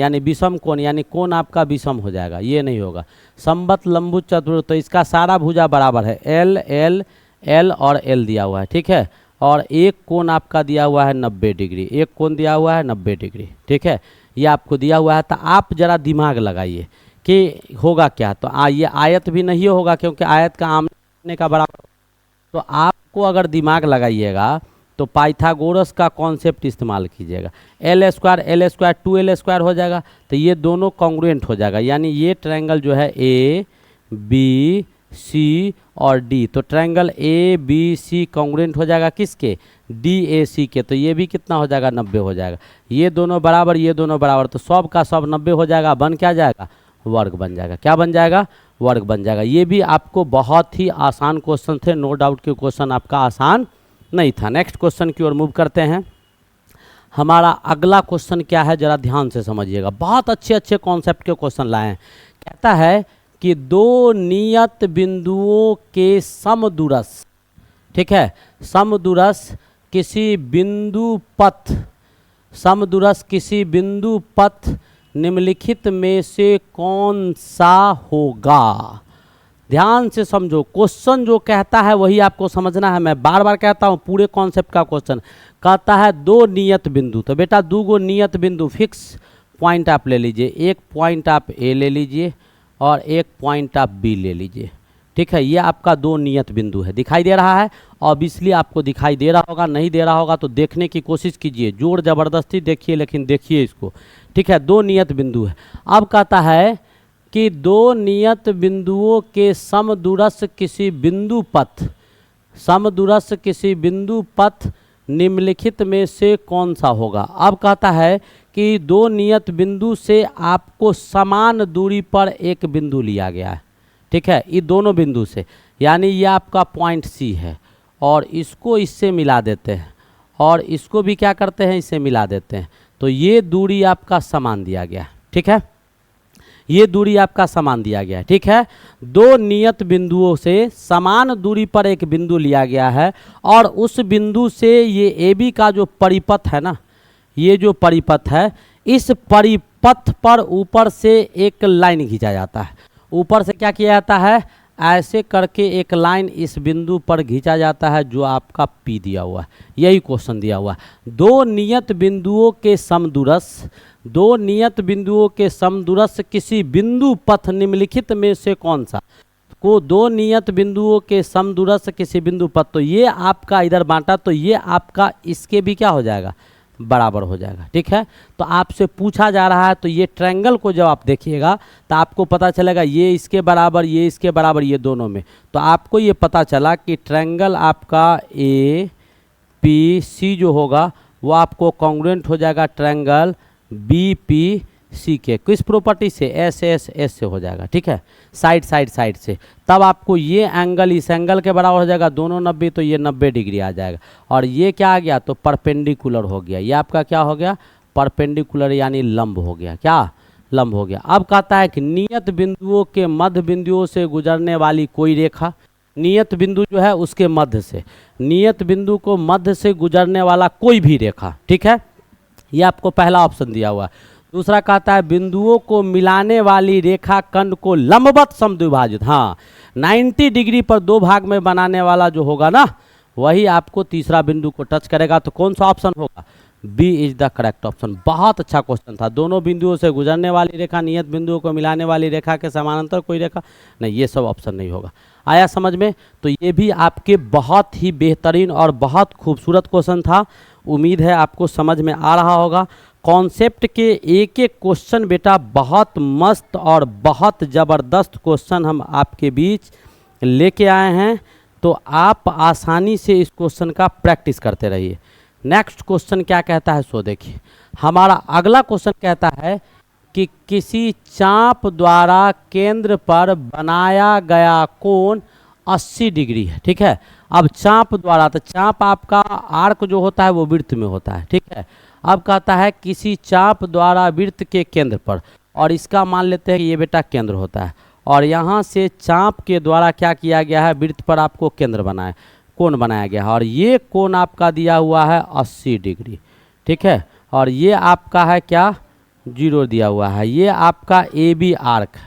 यानी कोण आपका विषम हो जाएगा, ये नहीं होगा। समबत लंबुज चतुर्भुज, तो इसका सारा भुजा बराबर है, एल एल एल और एल दिया हुआ है। ठीक है, और एक कोण आपका दिया हुआ है 90 डिग्री, एक कोण दिया हुआ है 90 डिग्री। ठीक है, ये आपको दिया हुआ है, तो आप जरा दिमाग लगाइए कि होगा क्या। तो ये आयत भी नहीं होगा, क्योंकि आयत का आमने का बराबर। तो आपको अगर दिमाग लगाइएगा तो पाइथागोरस का कॉन्सेप्ट इस्तेमाल कीजिएगा। एल स्क्वायर 2l² हो जाएगा, तो ये दोनों कॉन्ग्रुएंट हो जाएगा, यानी ये ट्रायंगल जो है ए बी सी और डी, तो triangle A B C congruent हो जाएगा किसके, डी ए सी के, तो ये भी कितना हो जाएगा, 90 हो जाएगा। ये दोनों बराबर, ये दोनों बराबर, तो सब का सब 90 हो जाएगा, बन क्या जाएगा, वर्ग बन जाएगा। क्या बन जाएगा, वर्ग बन जाएगा। ये भी आपको बहुत ही आसान क्वेश्चन थे, नो डाउट कि क्वेश्चन आपका आसान नहीं था। नेक्स्ट क्वेश्चन की ओर मूव करते हैं। हमारा अगला क्वेश्चन क्या है, जरा ध्यान से समझिएगा, बहुत अच्छे कॉन्सेप्ट के क्वेश्चन लाए हैं। कहता है कि दो नियत बिंदुओं के समदूरस्थ, ठीक है, समदूरस्थ किसी बिंदु पथ निम्नलिखित में से कौन सा होगा। ध्यान से समझो, क्वेश्चन जो कहता है वही आपको समझना है। मैं बार बार कहता हूँ, पूरे कॉन्सेप्ट का क्वेश्चन कहता है दो नियत बिंदु, तो बेटा दो गो नियत बिंदु फिक्स पॉइंट आप ले लीजिए, एक पॉइंट आप ए ले लीजिए और एक पॉइंट आप बी ले लीजिए। ठीक है, ये आपका दो नियत बिंदु है, दिखाई दे रहा है, ऑब्वियसली आपको दिखाई दे रहा होगा, नहीं दे रहा होगा तो देखने की कोशिश कीजिए, जोर ज़बरदस्ती देखिए, लेकिन देखिए इसको। ठीक है, दो नियत बिंदु है। अब कहता है कि दो नियत बिंदुओं के समदूरस्थ किसी बिंदु पथ निम्नलिखित में से कौन सा होगा। अब कहता है कि दो नियत बिंदु से आपको समान दूरी पर एक बिंदु लिया गया है, ठीक है, ये दोनों बिंदु से, यानी ये आपका पॉइंट सी है और इसको इससे मिला देते हैं और इसको भी क्या करते हैं, इससे मिला देते हैं, तो ये दूरी आपका समान दिया गया है, ठीक है, ये दूरी आपका समान दिया गया है, ठीक है। दो नियत बिंदुओं से समान दूरी पर एक बिंदु लिया गया है और उस बिंदु से ये ए बी का जो परिपथ है ना, ये जो परिपथ है, इस परिपथ पर ऊपर से एक लाइन खींचा जाता है। ऊपर से क्या किया जाता है, ऐसे करके एक लाइन इस बिंदु पर खींचा जाता है जो आपका पी दिया हुआ है, यही क्वेश्चन दिया हुआ है। दो नियत बिंदुओं के समदूरस्थ, दो नियत बिंदुओं के समदूरस्थ किसी बिंदु पथ निम्नलिखित में से कौन सा, को दो नियत बिंदुओं के समदूरस्थ किसी बिंदु पथ, तो ये आपका इधर बांटा, तो ये आपका इसके भी क्या हो जाएगा, बराबर हो जाएगा, ठीक है। तो आपसे पूछा जा रहा है, तो ये ट्रायंगल को जब आप देखिएगा तो आपको पता चलेगा ये इसके बराबर, ये इसके बराबर, ये दोनों में, तो आपको ये पता चला कि ट्रायंगल आपका ए पी सी जो होगा वो आपको कॉन्ग्रुएंट हो जाएगा ट्रायंगल बी पी सी के, किस प्रॉपर्टी से, एस एस एस से हो जाएगा, ठीक है, साइड साइड साइड से, तब आपको ये एंगल इस एंगल के बराबर हो जाएगा, दोनों 90, तो ये 90 डिग्री आ जाएगा और ये क्या आ गया, तो परपेंडिकुलर हो गया, ये आपका क्या हो गया, परपेंडिकुलर यानी लंब हो गया, क्या लंब हो गया। अब कहता है कि नियत बिंदुओं के मध्य बिंदुओं से गुजरने वाली कोई रेखा, नियत बिंदु जो है उसके मध्य से, नियत बिंदु को मध्य से गुजरने वाला कोई भी रेखा, ठीक है, ये आपको पहला ऑप्शन दिया हुआ है। दूसरा कहता है बिंदुओं को मिलाने वाली रेखा खंड को लंबवत समद्विभाजित, हाँ 90 डिग्री पर दो भाग में बनाने वाला जो होगा ना, वही आपको तीसरा बिंदु को टच करेगा, तो कौन सा ऑप्शन होगा, B is the correct option. बहुत अच्छा क्वेश्चन था। दोनों बिंदुओं से गुजरने वाली रेखा, नियत बिंदुओं को मिलाने वाली रेखा के समानांतर कोई रेखा नहीं, ये सब ऑप्शन नहीं होगा। आया समझ में? तो ये भी आपके बहुत ही बेहतरीन और बहुत खूबसूरत क्वेश्चन था। उम्मीद है आपको समझ में आ रहा होगा। कॉन्सेप्ट के एक एक क्वेश्चन बेटा बहुत मस्त और बहुत ज़बरदस्त क्वेश्चन हम आपके बीच लेके आए हैं, तो आप आसानी से इस क्वेश्चन का प्रैक्टिस करते रहिए। नेक्स्ट क्वेश्चन क्या कहता है सो देखिए। हमारा अगला क्वेश्चन कहता है कि किसी चाप द्वारा केंद्र पर बनाया गया कोण 80 डिग्री है, ठीक है। अब चाप द्वारा, तो चाप आपका आर्क जो होता है वो वृत्त में होता है, ठीक है। अब कहता है किसी चाप द्वारा वृत्त के केंद्र पर, और इसका मान लेते हैं कि ये बेटा केंद्र होता है, और यहाँ से चाप के द्वारा क्या किया गया है, वृत्त पर आपको केंद्र बनाया, कोण बनाया गया है, और ये कोण आपका दिया हुआ है 80 डिग्री, ठीक है। और ये आपका है क्या, 0 दिया हुआ है। ये आपका ए बी आर्क,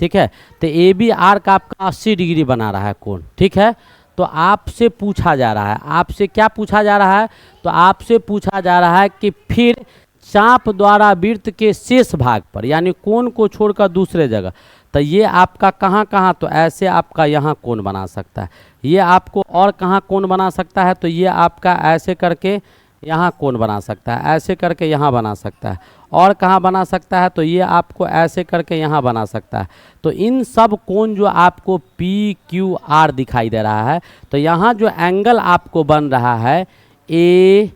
ठीक है। तो ए बी आर्क आपका 80 डिग्री बना रहा है कोण, ठीक है। तो आपसे पूछा जा रहा है, आपसे क्या पूछा जा रहा है, तो आपसे पूछा जा रहा है कि फिर चाप द्वारा वृत्त के शेष भाग पर, यानी कोण को छोड़कर दूसरे जगह, तो ये आपका कहाँ कहाँ, तो ऐसे आपका यहाँ कोण बना सकता है। ये आपको और कहाँ कोण बना सकता है, तो ये आपका ऐसे करके यहाँ कोण बना सकता है, ऐसे करके यहाँ बना सकता है, और कहाँ बना सकता है, तो ये आपको ऐसे करके यहाँ बना सकता है। तो इन सब कोण जो आपको पी क्यू आर दिखाई दे रहा है, तो यहाँ जो एंगल आपको बन रहा है ए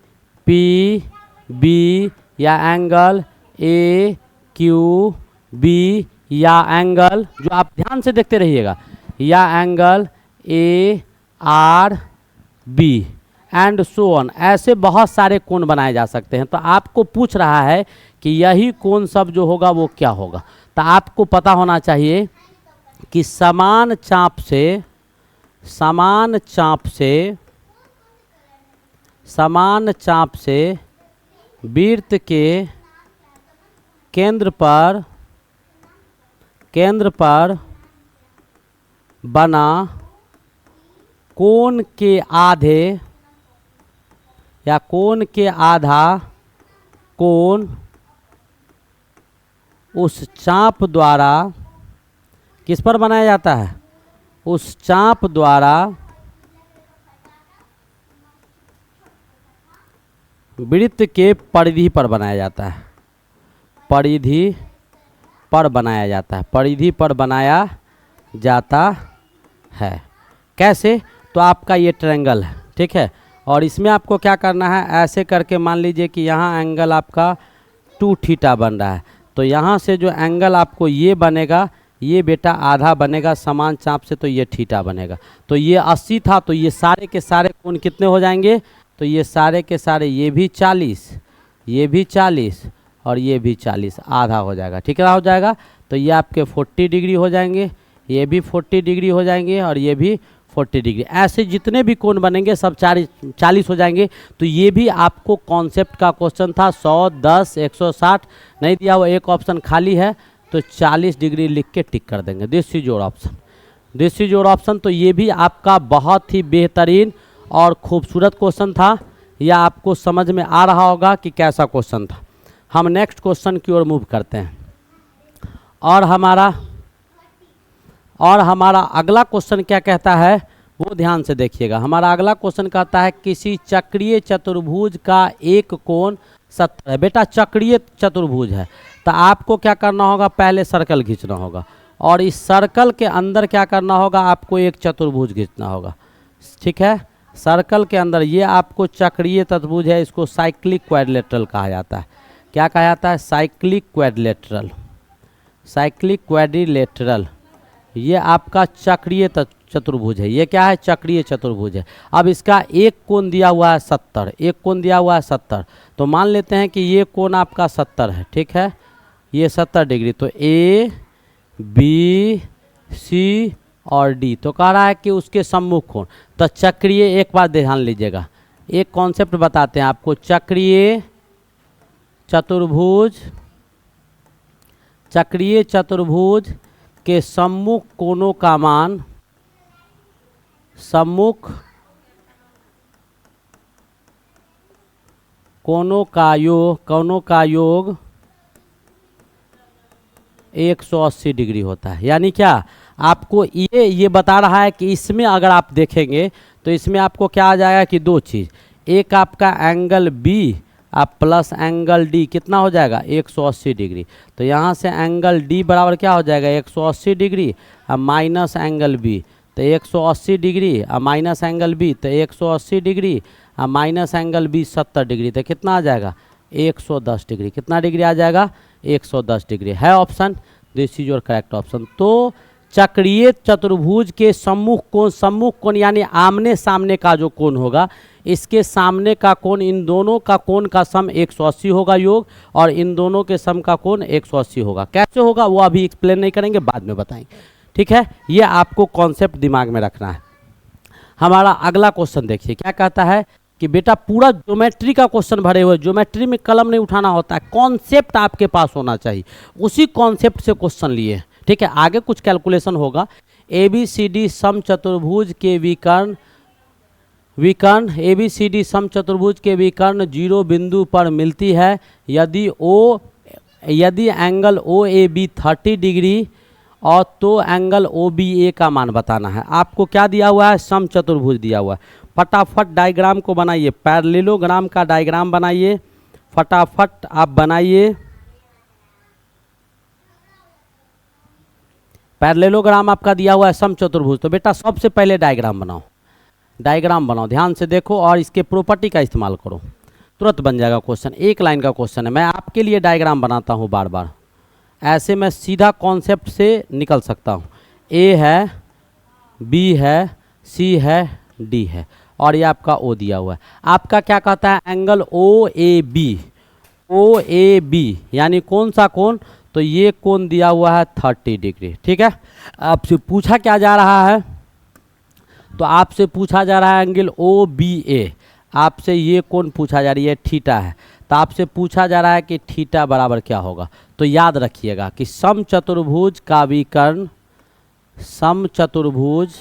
पी बी, या एंगल ए क्यू बी, या एंगल जो आप ध्यान से देखते रहिएगा, या angle A R B and so on, ऐसे बहुत सारे कोण बनाए जा सकते हैं। तो आपको पूछ रहा है कि यही कोण सब जो होगा वो क्या होगा। तो आपको पता होना चाहिए कि समान चाप से वृत्त के केंद्र पर बना कोण के आधे या कोण के आधा कोण उस चाप द्वारा किस पर बनाया जाता है, उस चाप द्वारा वृत्त के परिधि पर बनाया जाता है, परिधि पर बनाया जाता है, परिधि पर बनाया जाता है। कैसे, तो आपका ये ट्रायंगल है, ठीक है, और इसमें आपको क्या करना है, ऐसे करके मान लीजिए कि यहाँ एंगल आपका 2 थीटा बन रहा है, तो यहाँ से जो एंगल आपको ये बनेगा, ये बेटा आधा बनेगा समान चाप से, तो ये थीटा बनेगा। तो ये 80 था, तो ये सारे के सारे कोण कितने हो जाएंगे, तो ये सारे के सारे, ये भी 40, ये भी 40 और ये भी 40, आधा हो जाएगा, ठीक है, हो जाएगा। तो ये आपके 40 डिग्री हो जाएंगे, ये भी 40 डिग्री हो जाएंगे और ये भी 40 डिग्री। ऐसे जितने भी कोण बनेंगे सब 40 हो जाएंगे। तो ये भी आपको कॉन्सेप्ट का क्वेश्चन था। 100, 10, 160 नहीं दिया हुआ, एक ऑप्शन खाली है, तो 40 डिग्री लिख के टिक कर देंगे। This is your option, this is your option. तो ये भी आपका बहुत ही बेहतरीन और खूबसूरत क्वेश्चन था। यह आपको समझ में आ रहा होगा कि कैसा क्वेश्चन था। हम नेक्स्ट क्वेश्चन की ओर मूव करते हैं। और हमारा अगला क्वेश्चन क्या कहता है वो ध्यान से देखिएगा। हमारा अगला क्वेश्चन कहता है किसी चक्रीय चतुर्भुज का एक कोण 70 है। बेटा चक्रीय चतुर्भुज है तो आपको क्या करना होगा, पहले सर्कल खींचना होगा और इस सर्कल के अंदर क्या करना होगा, आपको एक चतुर्भुज खींचना होगा, ठीक है। सर्कल के अंदर ये आपको चक्रीय चतुर्भुज है, इसको साइक्लिक क्वाड्रिलेटरल कहा जाता है। क्या कहा जाता है, साइक्लिक क्वाड्रिलेटरल, साइक्लिक क्वाड्रिलेटरल। ये आपका चक्रीय चतुर्भुज है। ये क्या है, चक्रीय चतुर्भुज है। अब इसका एक कोण दिया हुआ है 70, एक कोण दिया हुआ है 70। तो मान लेते हैं कि ये कोण आपका 70 है, ठीक है, ये 70 डिग्री। तो ए बी सी और डी, तो कह रहा है कि उसके सम्मुख कोण। तो चक्रीय, एक बार ध्यान लीजिएगा, एक कॉन्सेप्ट बताते हैं आपको। चक्रीय चतुर्भुज, चक्रीय चतुर्भुज के सम्मुख कोणों का मान, सम्मुख कोणों का योग 180 डिग्री होता है। यानी क्या, आपको ये बता रहा है कि इसमें अगर आप देखेंगे तो इसमें आपको क्या आ जाएगा कि दो चीज़, एक आपका एंगल बी आप प्लस एंगल डी कितना हो जाएगा 180 डिग्री। तो यहाँ से एंगल डी बराबर क्या हो जाएगा 180 डिग्री और माइनस एंगल बी, तो 180 डिग्री और माइनस एंगल बी, तो 180 डिग्री और माइनस एंगल बी 70 डिग्री, तो कितना आ जाएगा 110 डिग्री। कितना डिग्री आ जाएगा 110 डिग्री है option, this is your correct option. तो चक्रीय चतुर्भुज के सम्मुख कोण यानी आमने सामने का जो कोण होगा, इसके सामने का कोण, इन दोनों का कोण का सम 180 होगा योग, और इन दोनों के सम का कोण 180 होगा। कैसे होगा वो अभी एक्सप्लेन नहीं करेंगे, बाद में बताएंगे, ठीक है। ये आपको कॉन्सेप्ट दिमाग में रखना है। हमारा अगला क्वेश्चन देखिए क्या कहता है कि बेटा पूरा ज्योमेट्री का क्वेश्चन भरे हुए, ज्योमेट्री में कलम नहीं उठाना होता है, कॉन्सेप्ट आपके पास होना चाहिए, उसी कॉन्सेप्ट से क्वेश्चन लिए, ठीक है। आगे कुछ कैलकुलेशन होगा। ABCD समचतुर्भुज के विकर्ण ABCD समचतुर्भुज के विकर्ण 0 बिंदु पर मिलती है यदि एंगल OAB 30 डिग्री और तो एंगल OBA का मान बताना है। आपको क्या दिया हुआ है, समचतुर्भुज दिया हुआ है। फटाफट डायग्राम को बनाइए, पैरेललोग्राम का डायग्राम बनाइए, फटाफट आप बनाइए। पैरेललोग्राम आपका दिया हुआ है समचतुर्भुज, तो बेटा सबसे पहले डायग्राम बनाओ, डायग्राम बनाओ, ध्यान से देखो और इसके प्रॉपर्टी का इस्तेमाल करो, तुरंत बन जाएगा क्वेश्चन। एक लाइन का क्वेश्चन है, मैं आपके लिए डायग्राम बनाता हूँ बार बार, ऐसे मैं सीधा कॉन्सेप्ट से निकल सकता हूँ। ए है, बी है, सी है, डी है और ये आपका ओ दिया हुआ है। आपका क्या कहता है, एंगल OAB यानी कौन सा कोण, तो ये कोण दिया हुआ है 30 डिग्री, ठीक है। आपसे पूछा क्या जा रहा है, तो आपसे पूछा जा रहा है एंगल OBA, आपसे ये कोण पूछा जा रही है, थीटा है, तो आपसे पूछा जा रहा है कि थीटा बराबर क्या होगा। तो याद रखिएगा कि समचतुर्भुज का विकर्ण, समचतुर्भुज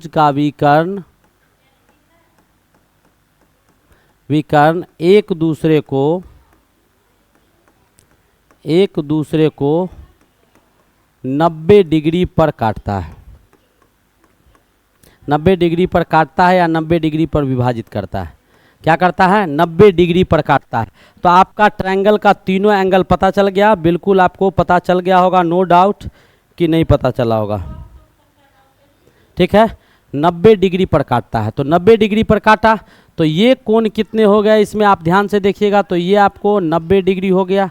का विकर्ण एक दूसरे को 90 डिग्री पर काटता है, 90 डिग्री पर काटता है या 90 डिग्री पर विभाजित करता है। क्या करता है, 90 डिग्री पर काटता है। तो आपका ट्रायंगल का तीनों एंगल पता चल गया, बिल्कुल आपको पता चल गया होगा, नो डाउट कि नहीं पता चला होगा, ठीक है। 90 डिग्री पर काटता है। तो 90 डिग्री पर काटा तो ये कोण कितने हो गया, इसमें आप ध्यान से देखिएगा तो ये आपको 90 डिग्री हो गया।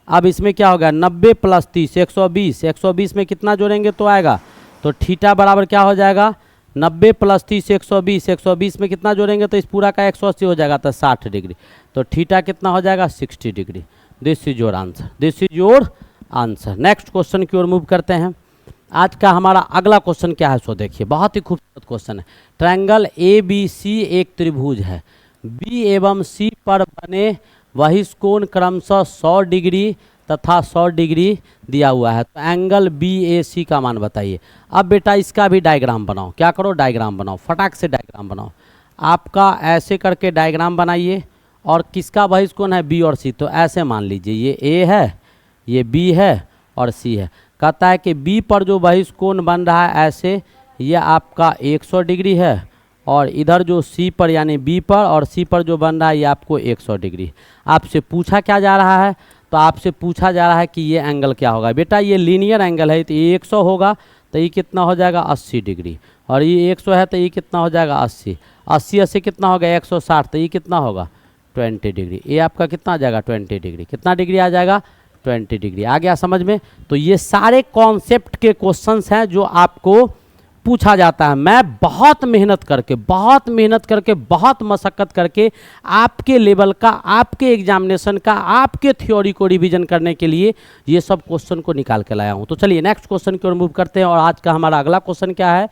अब इसमें क्या हो गया, 90 प्लस 30 120, 120 में कितना जोड़ेंगे तो आएगा, तो थीटा बराबर क्या हो जाएगा, 90 प्लस 30 120, 120 में कितना जोड़ेंगे तो इस पूरा का 180 हो जाएगा, तो 60 डिग्री। तो थीटा कितना हो जाएगा, 60 degree. This is your answer, this is your answer. Next question की ओर मूव करते हैं। आज का हमारा अगला क्वेश्चन क्या है सो देखिए, बहुत ही खूबसूरत क्वेश्चन है। ट्रायंगल ए बी सी एक त्रिभुज है, बी एवं सी पर बने वही कोण क्रमशः 100 डिग्री तथा 100 डिग्री दिया हुआ है। तो एंगल बी ए सी का मान बताइए। अब बेटा इसका भी डायग्राम बनाओ, क्या करो, डायग्राम बनाओ, फटाक से डायग्राम बनाओ। आपका ऐसे करके डायग्राम बनाइए, और किसका बहिष कोण है, बी और सी। तो ऐसे मान लीजिए ये ए है, ये बी है और सी है। कहता है कि बी पर जो बहिष कोण बन रहा है ऐसे, ये आपका 100 डिग्री है, और इधर जो सी पर यानी बी पर और सी पर जो बन रहा है ये आपको 100 डिग्री। आपसे पूछा क्या जा रहा है, तो आपसे पूछा जा रहा है कि ये एंगल क्या होगा। बेटा ये लीनियर एंगल है, तो ये 100 होगा तो ये कितना हो जाएगा 80 डिग्री, और ये 100 है तो ये कितना हो जाएगा 80, 80 कितना हो गया 160, तो ये कितना होगा 20 डिग्री। ये आपका कितना आ जाएगा 20 डिग्री, कितना डिग्री आ जाएगा 20 डिग्री। आ गया समझ में। तो ये सारे कॉन्सेप्ट के क्वेश्चंस हैं जो आपको पूछा जाता है। मैं बहुत मेहनत करके बहुत मशक्क़त करके आपके लेवल का, आपके एग्जामिनेशन का, आपके थ्योरी को रिवीजन करने के लिए ये सब क्वेश्चन को निकाल के लाया हूँ। तो चलिए नेक्स्ट क्वेश्चन की ओर मूव करते हैं। और आज का हमारा अगला क्वेश्चन क्या है,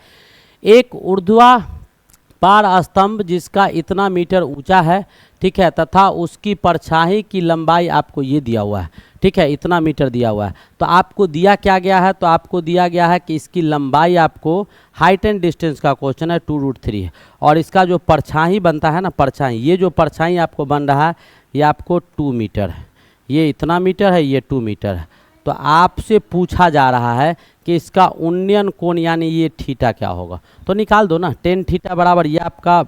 एक ऊर्ध्वाधर स्तंभ जिसका इतना मीटर ऊंचा है, ठीक है, तथा उसकी परछाई की लंबाई आपको ये दिया हुआ है, ठीक है, इतना मीटर दिया हुआ है। तो आपको दिया क्या गया है, तो आपको दिया गया है कि इसकी लंबाई, आपको हाइट एंड डिस्टेंस का क्वेश्चन है, 2√3 है। और इसका जो परछाई बनता है ना, परछाई, ये जो परछाई आपको बन रहा है ये आपको 2 मीटर है, ये इतना मीटर है, ये 2 मीटर है। तो आपसे पूछा जा रहा है कि इसका उन्नयन कोण यानी ये थीटा क्या होगा। तो निकाल दो ना, tan थीटा बराबर ये आपका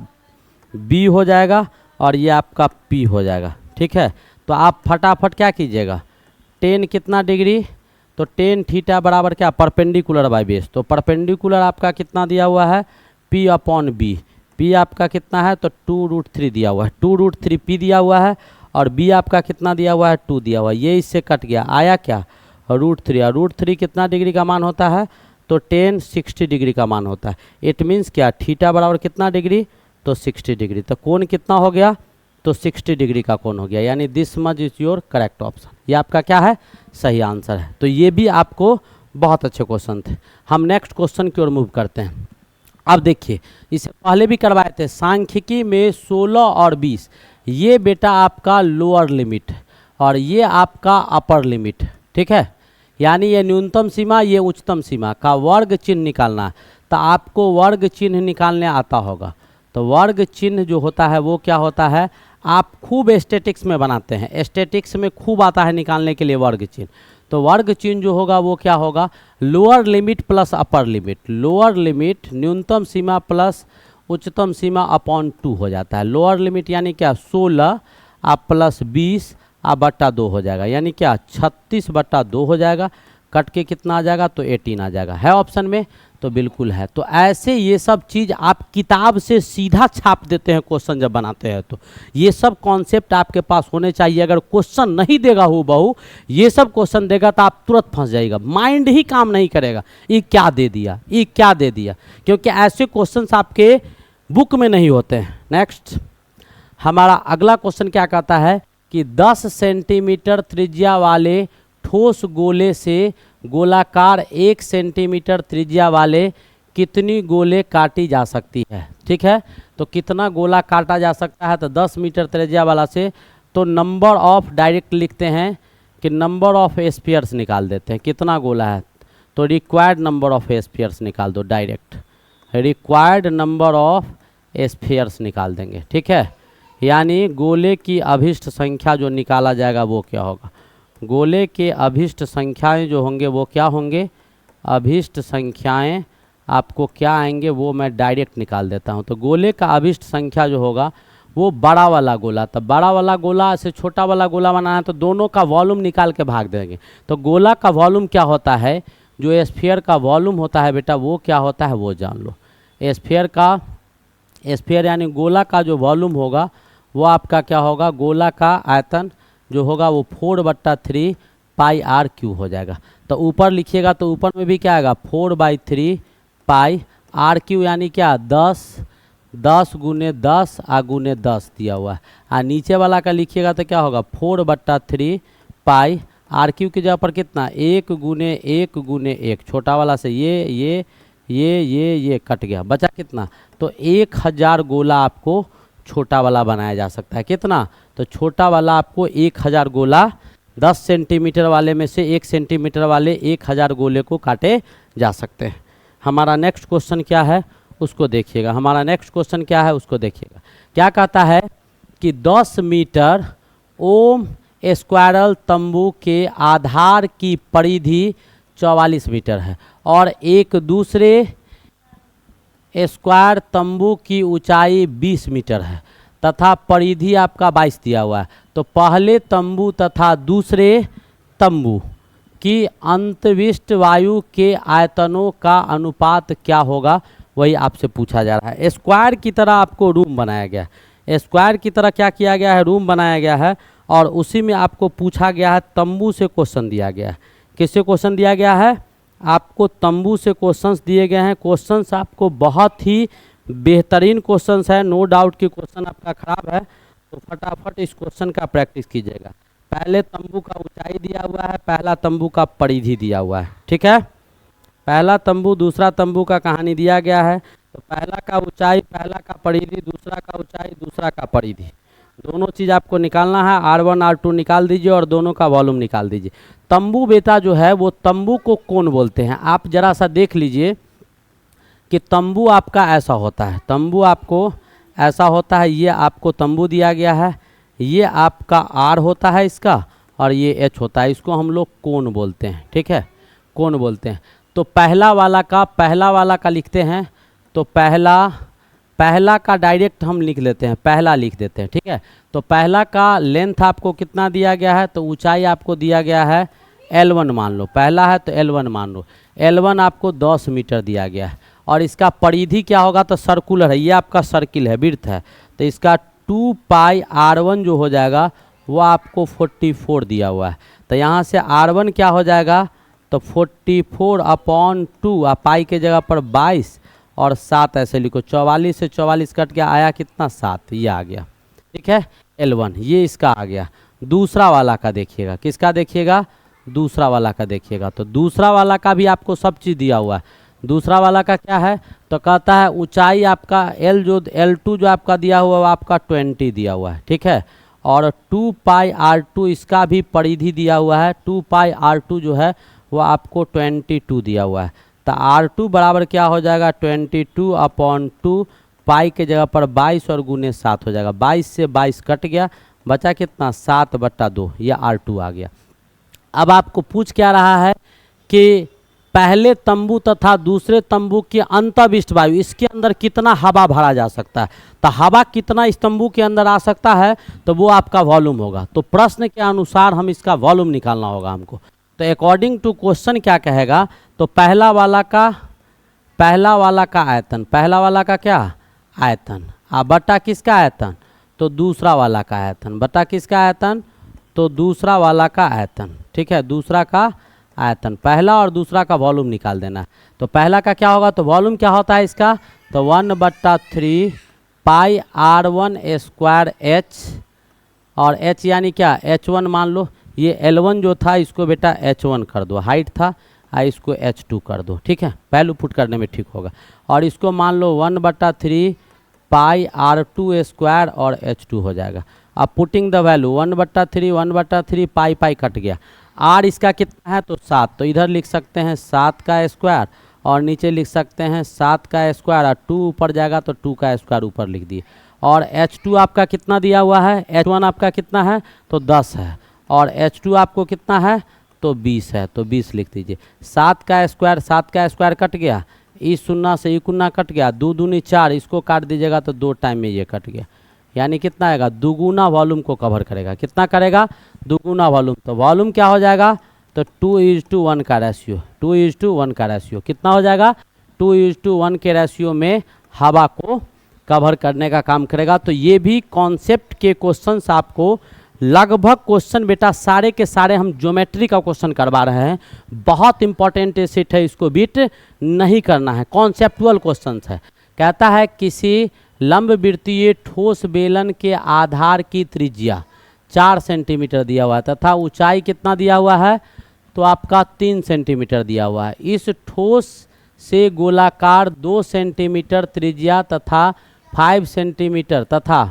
b हो जाएगा और ये आपका p हो जाएगा, ठीक है। तो आप फटाफट क्या कीजिएगा, tan कितना डिग्री, तो tan थीटा बराबर क्या, परपेंडिकुलर बाय बेस। तो परपेंडिकुलर आपका कितना दिया हुआ है, p/b, p आपका कितना है, तो 2√3 दिया हुआ है, 2√3 p दिया हुआ है, और b आपका कितना दिया हुआ है, 2 दिया हुआ है। ये इससे कट गया, आया क्या, √3। और √3 कितना डिग्री का मान होता है, तो tan 60 डिग्री का मान होता है। इट मीन्स क्या, थीटा बराबर कितना डिग्री, तो 60 डिग्री। तो कोण कितना हो गया, तो 60 डिग्री का कोण हो गया, यानी this much is your correct option. ये आपका क्या है, सही आंसर है। तो ये भी आपको बहुत अच्छे क्वेश्चन थे। हम नेक्स्ट क्वेश्चन की ओर मूव करते हैं। अब देखिए, इसे पहले भी करवाए थे सांख्यिकी में 16 और 20, ये बेटा आपका लोअर लिमिट और ये आपका अपर लिमिट, ठीक है, यानी ये न्यूनतम सीमा, ये उच्चतम सीमा का वर्ग चिन्ह निकालना है। तो आपको वर्ग चिन्ह निकालने आता होगा। तो वर्ग चिन्ह जो होता है वो क्या होता है, आप खूब स्टैटिक्स में बनाते हैं, स्टैटिक्स में खूब आता है निकालने के लिए वर्ग चिन्ह। तो वर्ग चिन्ह जो होगा वो क्या होगा, lower limit plus upper limit, lower limit न्यूनतम सीमा प्लस उच्चतम सीमा अपॉन 2 हो जाता है। लोअर लिमिट यानी क्या, 16 आप प्लस 20 आप बट्टा 2 हो जाएगा, यानी क्या 36/2 हो जाएगा। कट के कितना आ जाएगा, तो 18 आ जाएगा। है ऑप्शन में, तो बिल्कुल है। तो ऐसे ये सब चीज़ आप किताब से सीधा छाप देते हैं क्वेश्चन जब बनाते हैं। तो ये सब कॉन्सेप्ट आपके पास होने चाहिए। अगर क्वेश्चन नहीं देगा हूबहू, ये सब क्वेश्चन देगा तो आप तुरंत फंस जाएगा, माइंड ही काम नहीं करेगा, ये क्या दे दिया, ये क्या दे दिया, क्योंकि ऐसे क्वेश्चन आपके बुक में नहीं होते हैं। नेक्स्ट हमारा अगला क्वेश्चन क्या कहता है कि 10 सेंटीमीटर त्रिज्या वाले ठोस गोले से गोलाकार 1 सेंटीमीटर त्रिज्या वाले कितनी गोले काटी जा सकती है, ठीक है। तो कितना गोला काटा जा सकता है, तो 10 मीटर त्रिज्या वाला से, तो नंबर ऑफ डायरेक्ट लिखते हैं कि नंबर ऑफ स्फीयर्स निकाल देते हैं, कितना गोला है, तो रिक्वायर्ड नंबर ऑफ स्फीयर्स निकाल दो, direct required number of spheres निकाल देंगे, ठीक है। यानी गोले की अभिष्ट संख्या जो निकाला जाएगा वो क्या होगा, गोले के अभिष्ट संख्याएं जो होंगे वो क्या होंगे, अभिष्ट संख्याएं आपको क्या आएंगे वो मैं डायरेक्ट निकाल देता हूं। तो गोले का अभिष्ट संख्या जो होगा वो बड़ा वाला गोला, तो बड़ा वाला गोला से छोटा वाला गोला बनाना है तो दोनों का वॉल्यूम निकाल के भाग देंगे। तो गोला का वॉल्यूम क्या होता है, जो स्फीयर का वॉल्यूम होता है बेटा वो क्या होता है वो जान लो, स्फीयर यानी गोला का जो वॉल्यूम होगा वो आपका क्या होगा, गोला का आयतन जो होगा वो 4/3 पाई आर क्यू हो जाएगा। तो ऊपर लिखिएगा तो ऊपर में भी क्या आएगा 4/3 पाई आर क्यू यानी क्या 10 गुने 10 गुने 10 दिया हुआ है। और नीचे वाला का लिखिएगा तो क्या होगा 4/3 पाई आर क्यू की जगह पर कितना 1 गुने 1 गुने 1, छोटा वाला से ये कट गया, बचा कितना, तो 1000 गोला आपको छोटा वाला बनाया जा सकता है। कितना, तो छोटा वाला आपको 1000 गोला 10 सेंटीमीटर वाले में से 1 सेंटीमीटर वाले 1000 गोले को काटे जा सकते हैं। हमारा नेक्स्ट क्वेश्चन क्या है उसको देखिएगा। क्या कहता है कि 10 मीटर ओम स्क्वायरल तंबू के आधार की परिधि 44 मीटर है और एक दूसरे स्क्वायर तंबू की ऊंचाई 20 मीटर है तथा परिधि आपका 22 दिया हुआ है। तो पहले तंबू तथा दूसरे तंबू की अंतविष्ट वायु के आयतनों का अनुपात क्या होगा, वही आपसे पूछा जा रहा है। स्क्वायर की तरह आपको रूम बनाया गया है, स्क्वायर की तरह क्या किया गया है, रूम बनाया गया है और उसी में आपको पूछा गया है, तंबू से क्वेश्चन दिया गया है। किससे क्वेश्चन दिया गया है, आपको तंबू से क्वेश्चंस दिए गए हैं। क्वेश्चंस आपको बहुत ही बेहतरीन क्वेश्चंस है, नो डाउट कि क्वेश्चन आपका खराब है, तो फटाफट इस क्वेश्चन का प्रैक्टिस कीजिएगा। पहले तंबू का ऊंचाई दिया हुआ है, पहला तंबू का परिधि दिया हुआ है, ठीक है। पहला तंबू दूसरा तंबू का कहानी दिया गया है, तो पहला का ऊंचाई, पहला का परिधि, दूसरा का ऊंचाई, दूसरा का परिधि, दोनों चीज़ आपको निकालना है। R1 R2 निकाल दीजिए और दोनों का वॉल्यूम निकाल दीजिए। तंबू बेटा जो है वो तंबू को कौन बोलते हैं, आप जरा सा देख लीजिए कि तंबू आपका ऐसा होता है, तंबू आपको ऐसा होता है, ये आपको तंबू दिया गया है, ये आपका R होता है इसका और ये H होता है, इसको हम लोग कोन बोलते हैं, ठीक है, कोन बोलते हैं। तो पहला वाला का लिखते हैं, तो पहला का डायरेक्ट हम लिख लेते हैं, पहला लिख देते हैं, ठीक है। तो पहला का लेंथ आपको कितना दिया गया है, तो ऊंचाई आपको दिया गया है L1 मान लो, पहला है तो L1 मान लो, L1 आपको 10 मीटर दिया गया है और इसका परिधि क्या होगा, तो सर्कुलर है, ये आपका सर्किल है, विड्थ है, तो इसका 2 पाई R1 जो हो जाएगा वो आपको 44 दिया हुआ है। तो यहाँ से R1 क्या हो जाएगा, तो 44/2 पाई के जगह पर 22 और 7 ऐसे लिखो, 44 से 44 कट गया, आया कितना 7, ये आ गया, ठीक है। L1 ये इसका आ गया। दूसरा वाला का देखिएगा, किसका देखिएगा, दूसरा वाला का देखिएगा। तो दूसरा वाला का भी आपको सब चीज़ दिया हुआ है। दूसरा वाला का क्या है, तो कहता है ऊंचाई आपका L2 जो आपका दिया हुआ है वो आपका 20 दिया हुआ है, ठीक है। और 2 पाई R2 इसका भी परिधि दिया हुआ है, 2 पाई R2 जो है वो आपको 22 दिया हुआ है। तो R2 बराबर क्या हो जाएगा, 22/2 पाई के जगह पर 22 और गुने 7 हो जाएगा, 22 से 22 कट गया, बचा कितना 7/2, यह R2 आ गया। अब आपको पूछ क्या रहा है कि पहले तंबू तथा दूसरे तंबू की अंतर्विष्ट वायु, इसके अंदर कितना हवा भरा जा सकता है, तो हवा कितना इस तंबू के अंदर आ सकता है, तो वो आपका वॉल्यूम होगा। तो प्रश्न के अनुसार हम इसका वॉल्यूम निकालना होगा हमको। तो अकॉर्डिंग टू क्वेश्चन क्या कहेगा, तो पहला वाला का आयतन, पहला वाला का क्या आयतन, बटा किसका आयतन, तो दूसरा वाला का आयतन, बटा किसका आयतन, तो दूसरा वाला का आयतन, ठीक है, दूसरा का आयतन। पहला और दूसरा का वॉल्यूम निकाल देना है। तो पहला का क्या होगा, तो वॉल्यूम क्या होता है इसका, तो 1/3 पाई R1 स्क्वायर H, और H यानी क्या H1 मान लो, ये L1 जो था इसको बेटा H1 कर दो, हाइट था, इसको H2 कर दो, ठीक है, वैल्यू पुट करने में ठीक होगा। और इसको मान लो 1/3 पाई R2 स्क्वायर और H2 हो जाएगा। अब putting the value 1/3 pi cut गया, R इसका कितना है, तो 7, तो इधर लिख सकते हैं 7 का स्क्वायर और नीचे लिख सकते हैं 7 का स्क्वायर, और 2 ऊपर जाएगा तो 2 का स्क्वायर ऊपर लिख दिए। और H2 आपका कितना दिया हुआ है, H1 आपका कितना है, तो 10 है, और H2 आपको कितना है, तो 20 है, तो 20 लिख दीजिए। 7 का स्क्वायर कट गया, इस 0 से 1 कट गया, 2 दूनी 4, इसको काट दीजिएगा तो 2 टाइम में ये कट गया, यानी कितना आएगा, दुगुना वॉल्यूम को कवर करेगा। कितना करेगा, दुगुना वॉल्यूम। तो वॉल्यूम क्या हो जाएगा, तो 2:1 का रेशियो, 2:1 का रेशियो कितना हो जाएगा, 2:1 के रेशियो में हवा को कवर करने का काम करेगा। तो ये भी कॉन्सेप्ट के क्वेश्चंस आपको लगभग क्वेश्चन बेटा सारे के सारे हम ज्योमेट्री का क्वेश्चन करवा रहे हैं। बहुत इंपॉर्टेंट सेट है, इसको बीट नहीं करना है, कॉन्सेप्टुअल क्वेश्चंस है। कहता है किसी लंबवृत्तीय ठोस बेलन के आधार की त्रिज्या 4 सेंटीमीटर दिया हुआ है तथा ऊंचाई कितना दिया हुआ है, तो आपका 3 सेंटीमीटर दिया हुआ है। इस ठोस से गोलाकार 2 सेंटीमीटर त्रिज्या तथा 5 सेंटीमीटर तथा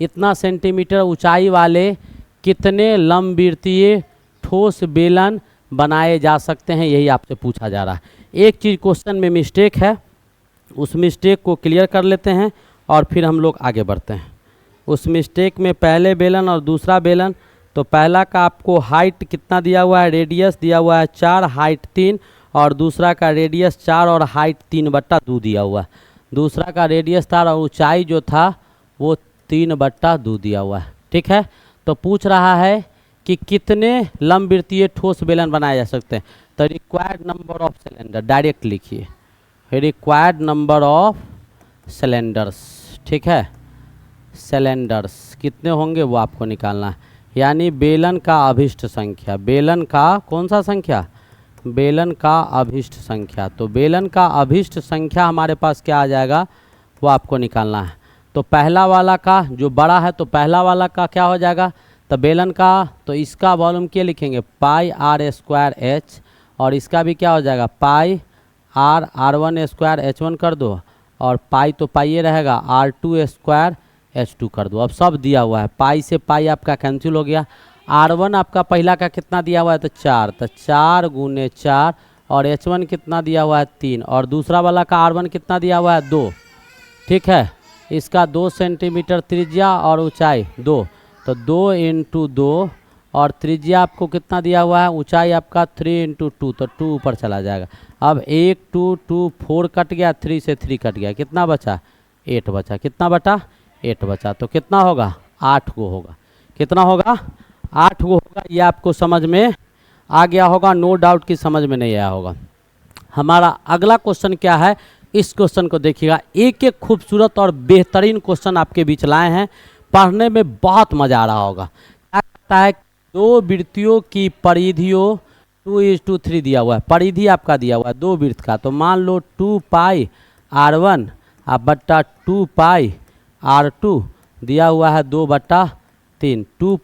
इतना सेंटीमीटर ऊंचाई वाले कितने लंबवृत्तीय ठोस बेलन बनाए जा सकते हैं, यही आपसे पूछा जा रहा है। एक चीज़ क्वेश्चन में मिस्टेक है, उस मिस्टेक को क्लियर कर लेते हैं और फिर हम लोग आगे बढ़ते हैं। उस मिस्टेक में पहले बेलन और दूसरा बेलन, तो पहला का आपको हाइट कितना दिया हुआ है, रेडियस दिया हुआ है 4, हाइट 3, और दूसरा का रेडियस 4 और हाइट 3/2 दिया हुआ है। दूसरा का रेडियस था और ऊंचाई जो था वो 3/2 दिया हुआ है। ठीक है, तो पूछ रहा है कि कितने लंबवृत्तीय ठोस बेलन बनाए जा सकते हैं। तो required number of cylinder direct लिखिए, रिक्वायर्ड नंबर ऑफ सिलेंडर्स। ठीक है, सिलेंडर्स कितने होंगे वो आपको निकालना है, यानी बेलन का अभिष्ट संख्या, बेलन का कौन सा संख्या, बेलन का अभिष्ट संख्या। तो बेलन का अभिष्ट संख्या हमारे पास क्या आ जाएगा, वो आपको निकालना है। तो पहला वाला का जो बड़ा है, तो पहला वाला का क्या हो जाएगा, तो बेलन का, तो इसका वॉल्यूम क्या लिखेंगे, पाई आर स्क्वायर एच, और इसका भी क्या हो जाएगा, पाई आर r1 स्क्वायर h1 कर दो, और पाई तो पाई रहेगा, r2 स्क्वायर h2 कर दो। अब सब दिया हुआ है, पाई से पाई आपका कैंसिल हो गया। r1 आपका पहला का कितना दिया हुआ है, तो 4, तो 4 × 4, और h1 कितना दिया हुआ है 3, और दूसरा वाला का r1 कितना दिया हुआ है 2। ठीक है, इसका 2 सेंटीमीटर त्रिज्या और ऊंचाई 2, तो 2 × 2, और त्रिज्या आपको कितना दिया हुआ है, ऊंचाई आपका 3 × 2, तो 2 ऊपर चला जाएगा। अब 1 2 2 4 कट गया, 3 से 3 कट गया, कितना बचा, 8 बचा। कितना बटा, 8 बचा। तो कितना होगा, 8 गो होगा। कितना होगा, 8 गो होगा। ये आपको समझ में आ गया होगा, नो डाउट कि समझ में नहीं आया होगा। हमारा अगला क्वेश्चन क्या है, इस क्वेश्चन को देखिएगा। एक एक खूबसूरत और बेहतरीन क्वेश्चन आपके बीच लाए हैं, पढ़ने में बहुत मज़ा आ रहा होगा। क्या कहता है, दो वृत्तियों की परिधियों 2:3 दिया हुआ है, परिधि आपका दिया हुआ है 2 वृत्त का। तो मान लो 2 पाई r1 बट्टा 2 पाई r2 दिया हुआ है 2/3। 2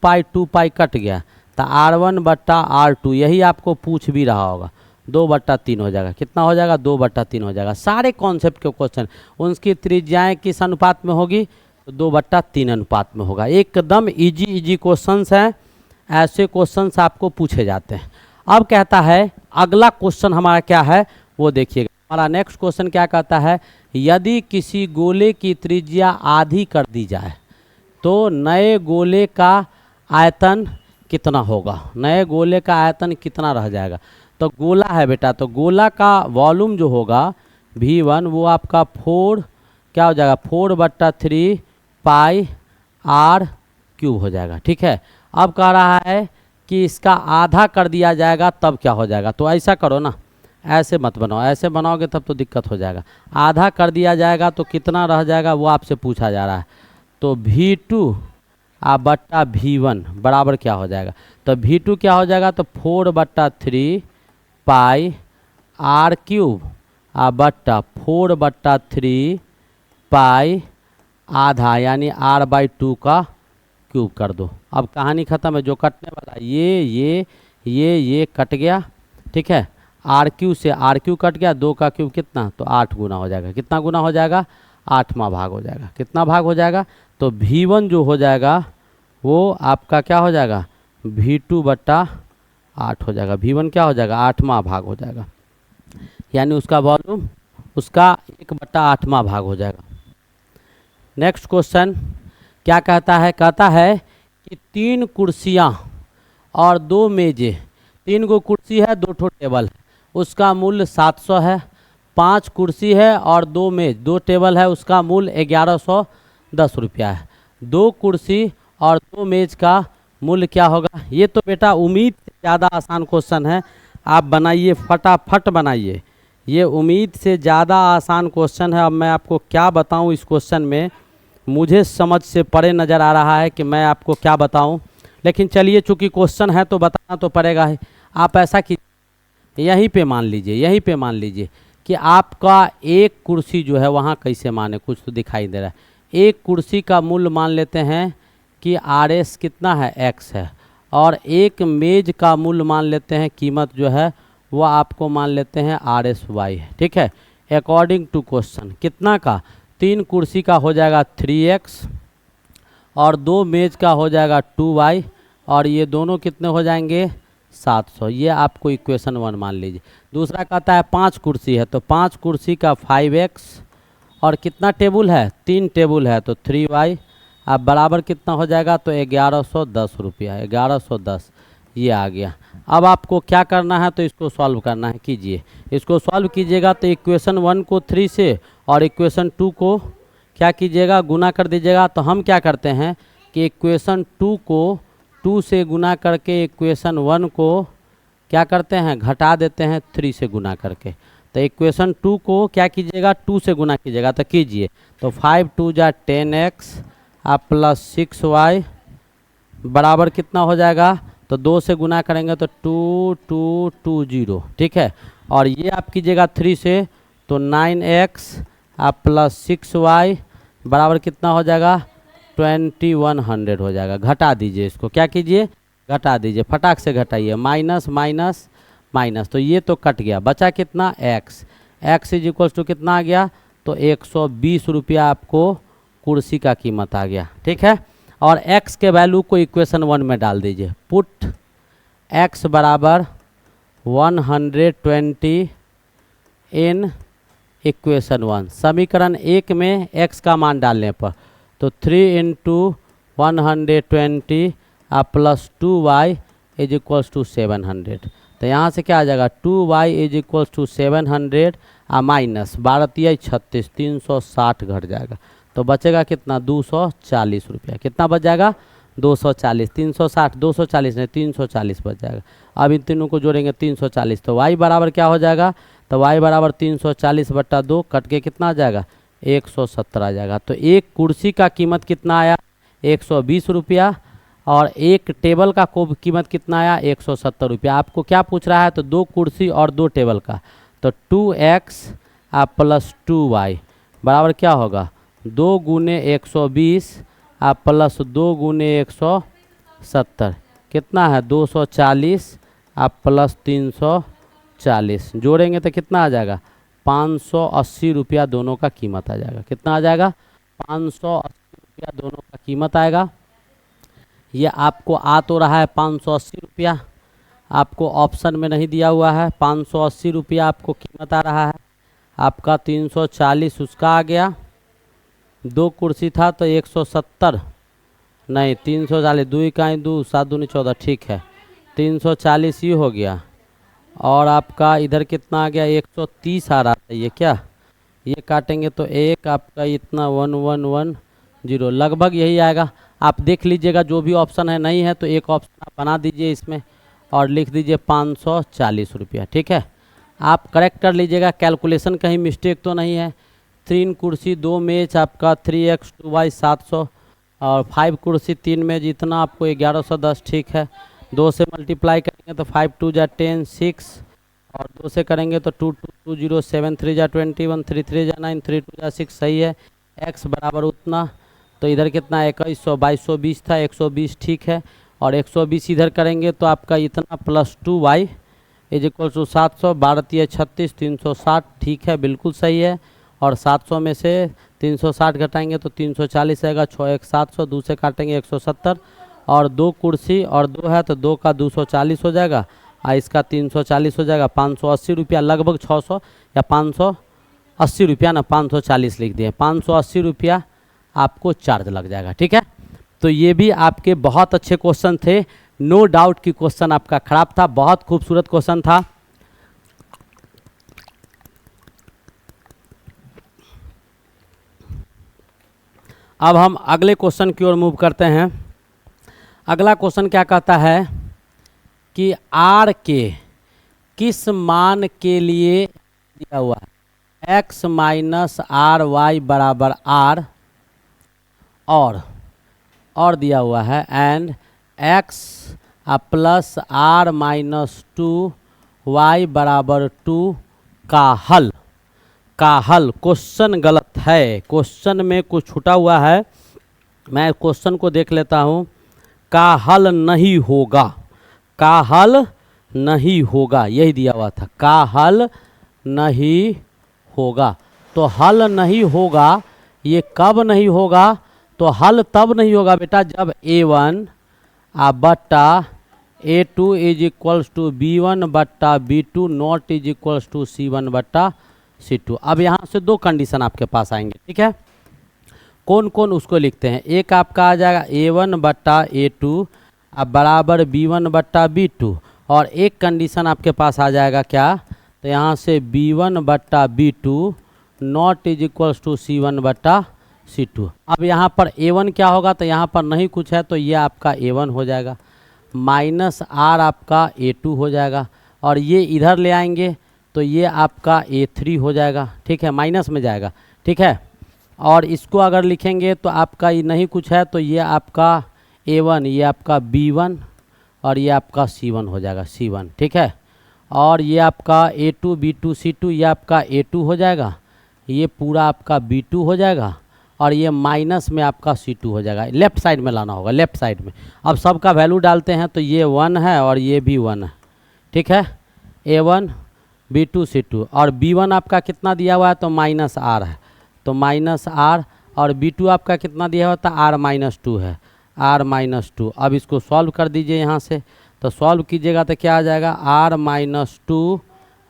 पाई कट गया, तो r1 बट्टा r2, यही आपको पूछ भी रहा होगा, 2/3 हो जाएगा। कितना हो जाएगा, 2/3 हो जाएगा। सारे कॉन्सेप्ट के क्वेश्चन, उनकी त्रिज्याएं किस अनुपात में होगी, तो 2/3 अनुपात में होगा। एकदम इजी क्वेश्चंस हैं, ऐसे क्वेश्चंस आपको पूछे जाते हैं। अब कहता है अगला क्वेश्चन हमारा क्या है, वो देखिएगा। हमारा नेक्स्ट क्वेश्चन क्या कहता है, यदि किसी गोले की त्रिज्या आधी कर दी जाए तो नए गोले का आयतन कितना होगा, नए गोले का आयतन कितना रह जाएगा। तो गोला है बेटा, तो गोला का वॉल्यूम जो होगा V1 वो आपका 4 क्या हो जाएगा, 4/3 पाई r³ हो जाएगा। ठीक है, अब कह रहा है कि इसका आधा कर दिया जाएगा तब क्या हो जाएगा। तो ऐसा करो ना, ऐसे मत बनाओ, ऐसे बनाओगे तब तो दिक्कत हो जाएगा। आधा कर दिया जाएगा तो कितना रह जाएगा वो आपसे पूछा जा रहा है। तो V2 बट्टा V1 बराबर क्या हो जाएगा, तो V2 क्या हो जाएगा, तो 4/3 पाई r³ बट्टा 4/3 पाई आधा, यानी r/2 का क्यूब कर दो। अब कहानी ख़त्म है, जो कटने वाला ये कट गया। ठीक है, r³ से r³ कट गया, 2 का क्यूब कितना, तो 8 गुना हो जाएगा। कितना गुना हो जाएगा, 8वां भाग हो जाएगा। कितना भाग हो जाएगा, तो V1 जो हो जाएगा वो आपका क्या हो जाएगा, V2/8 हो जाएगा। V1 क्या हो जाएगा, 8वां भाग हो जाएगा, यानी उसका वॉल्यूम उसका 1/8वां भाग हो जाएगा। नेक्स्ट क्वेश्चन क्या कहता है, कहता है कि 3 कुर्सियाँ और 2 मेजें, 3 गो कुर्सी है 2 ठो टेबल है, उसका मूल्य 700 है। 5 कुर्सी है और 2 मेज 2 टेबल है, उसका मूल्य 1110 रुपया है। 2 कुर्सी और 2 मेज का मूल्य क्या होगा। ये तो बेटा उम्मीद से ज़्यादा आसान क्वेश्चन है, आप बनाइए, फटाफट बनाइए। ये उम्मीद से ज़्यादा आसान क्वेश्चन है। अब मैं आपको क्या बताऊं इस क्वेश्चन में, मुझे समझ से परे नज़र आ रहा है कि मैं आपको क्या बताऊं, लेकिन चलिए चूंकि क्वेश्चन है तो बताना तो पड़ेगा ही। आप ऐसा कीजिए, यहीं पे मान लीजिए, यहीं पे मान लीजिए कि आपका एक कुर्सी जो है वहाँ कैसे माने, कुछ तो दिखाई दे रहा है। एक कुर्सी का मूल्य मान लेते हैं कि RS कितना है, X है, और एक मेज का मूल्य मान लेते हैं, कीमत जो है वो आपको मान लेते हैं RSY है। ठीक है, अकॉर्डिंग टू क्वेश्चन कितना का, 3 कुर्सी का हो जाएगा 3X और 2 मेज का हो जाएगा 2Y, और ये दोनों कितने हो जाएंगे 700। ये आपको इक्वेशन 1 मान लीजिए। दूसरा कहता है 5 कुर्सी है, तो 5 कुर्सी का 5X और कितना टेबल है, 3 टेबल है, तो 3Y। अब बराबर कितना हो जाएगा, तो 1110 रुपया, 1110 ये आ गया। अब आपको क्या करना है, तो इसको सॉल्व करना है। कीजिए, इसको सॉल्व कीजिएगा तो इक्वेशन 1 को 3 से और इक्वेशन 2 को क्या कीजिएगा, गुना कर दीजिएगा। तो हम क्या करते हैं कि इक्वेशन 2 को 2 से गुना करके इक्वेशन 1 को क्या करते हैं, घटा देते हैं 3 से गुना करके। तो इक्वेशन 2 को क्या कीजिएगा, 2 से गुना कीजिएगा। तो कीजिए, तो 5 2 जा 10X आप प्लस 6Y बराबर कितना हो जाएगा, तो 2 से गुना करेंगे तो 2220। ठीक है, और ये आप कीजिएगा 3 से, तो 9X आप प्लस 6Y बराबर कितना हो जाएगा, 2100 हो जाएगा। घटा दीजिए इसको, क्या कीजिए, घटा दीजिए, फटाक से घटाइए, माइनस माइनस माइनस, तो ये तो कट गया, बचा कितना X। X is equals to कितना आ गया, तो 120 रुपया आपको कुर्सी का कीमत आ गया। ठीक है, और X के वैल्यू को इक्वेशन 1 में डाल दीजिए। पुट X बराबर 120 इन इक्वेशन 1। समीकरण 1 में X का मान डालने पर, तो 3 into 120 plus 2Y is equals to 700। तो यहाँ से क्या आ जाएगा, 2Y is equals to 700 minus 12 36, 360 घट जाएगा, तो बचेगा कितना, 240 रुपया। कितना बच जाएगा, 240, 360, 240 नहीं 340 बच जाएगा। अब इन तीनों को जोड़ेंगे 340, तो Y बराबर क्या हो जाएगा, तो Y बराबर 340/2 कट के कितना आ जाएगा, 170 आ जाएगा। तो एक कुर्सी का कीमत कितना आया, 120 रुपया, और एक टेबल का कीमत कितना आया, 170 रुपया। आपको क्या पूछ रहा है, तो 2 कुर्सी और 2 टेबल का, तो 2X प्लस 2Y बराबर क्या होगा, 2 गुने 120 प्लस 2 गुने 170 कितना है, 240 प्लस 340 जोड़ेंगे तो कितना आ जाएगा, 580 रुपया दोनों का कीमत आ जाएगा। कितना आ जाएगा, 580 रुपया दोनों का कीमत आएगा। ये आपको आ तो रहा है 580 रुपया, आपको ऑप्शन में नहीं दिया हुआ है। 580 रुपया आपको कीमत आ रहा है, आपका 340 उसका आ गया। 2 कुर्सी था तो 170 नहीं 340, 2 इकाई 2 7 दूनी 14, ठीक है 340 ही हो गया। और आपका इधर कितना आ गया, 130 आ रहा था। ये क्या, ये काटेंगे तो एक आपका इतना 1110 लगभग यही आएगा। आप देख लीजिएगा, जो भी ऑप्शन है नहीं है तो एक ऑप्शन आप बना दीजिए इसमें और लिख दीजिए 540 रुपया। ठीक है, आप करेक्ट कर लीजिएगा, कैलकुलेशन कहीं मिस्टेक तो नहीं है। 3 कुर्सी 2 मेज आपका 3X 2Y 700, और 5 कुर्सी 3 मेज इतना आपको 1110। ठीक है, 2 से मल्टीप्लाई करेंगे तो 5 2 जा 10 6, और 2 से करेंगे तो 2 2 20 7 3 जा 21 3 3 जा 9 3 2 जा 6, सही है। X बराबर उतना, तो इधर कितना 2100 2220 था, 120 ठीक है, और 120 इधर करेंगे तो आपका इतना plus 2Y is equal to 700, 12 36 360, ठीक है बिल्कुल सही है। और 700 में से 360 घटाएंगे तो 340 आएगा, 6 1 700, 2 से काटेंगे 170, और 2 कुर्सी और 2 है तो 2 का 240 हो जाएगा, और इसका 340 हो जाएगा। 580 रुपया, लगभग 600 या 580 रुपया ना 540 लिख दिए, 580 रुपया आपको चार्ज लग जाएगा। ठीक है, तो ये भी आपके बहुत अच्छे क्वेश्चन थे, नो डाउट कि क्वेश्चन आपका खराब था, बहुत खूबसूरत क्वेश्चन था। अब हम अगले क्वेश्चन की ओर मूव करते हैं। अगला क्वेश्चन क्या कहता है कि R के किस मान के लिए दिया हुआ है x माइनस आर वाई बराबर आर, और दिया हुआ है and x plus R minus 2 Y बराबर 2 का हल। क्वेश्चन गलत है, क्वेश्चन में कुछ छूटा हुआ है, मैं क्वेश्चन को देख लेता हूँ। का हल नहीं होगा, का हल नहीं होगा, यही दिया हुआ था, का हल नहीं होगा। तो हल नहीं होगा, ये कब नहीं होगा? तो हल तब नहीं होगा बेटा जब a1 बट्टा a2 is equals to b1 बट्टा b2 not is equals to c1 बट्टा c2। अब यहाँ से दो कंडीशन आपके पास आएंगे, ठीक है। कौन कौन उसको लिखते हैं। एक आपका आ जाएगा a1 बट्टा a2 बराबर b1 बट्टा b2, और एक कंडीशन आपके पास आ जाएगा क्या, तो यहाँ से b1 बट्टा b2 not is equals to c1 बट्टा c2। अब यहाँ पर a1 क्या होगा, तो यहाँ पर नहीं कुछ है तो ये आपका a1 हो जाएगा, माइनस आर आपका a2 हो जाएगा, और ये इधर ले आएंगे तो ये आपका a3 हो जाएगा, ठीक है, माइनस में जाएगा, ठीक है। और इसको अगर लिखेंगे तो आपका ये नहीं कुछ है तो ये आपका a1, ये आपका b1 और ये आपका c1 हो जाएगा, c1, ठीक है। और ये आपका a2 b2 c2, ये आपका a2 हो जाएगा, ये पूरा आपका b2 हो जाएगा, और ये माइनस में आपका c2 हो जाएगा। लेफ्ट साइड में लाना होगा, लेफ्ट साइड में। अब सबका वैल्यू डालते हैं तो ये 1 है और ये भी 1 है, ठीक है, a1 b2 c2, और b1 आपका कितना दिया हुआ है, तो माइनस आर है, तो माइनस आर, और b2 आपका कितना दिया हुआ था, आर माइनस 2 है, आर माइनस 2। अब इसको सॉल्व कर दीजिए यहाँ से, तो सॉल्व कीजिएगा तो क्या आ जाएगा, आर माइनस 2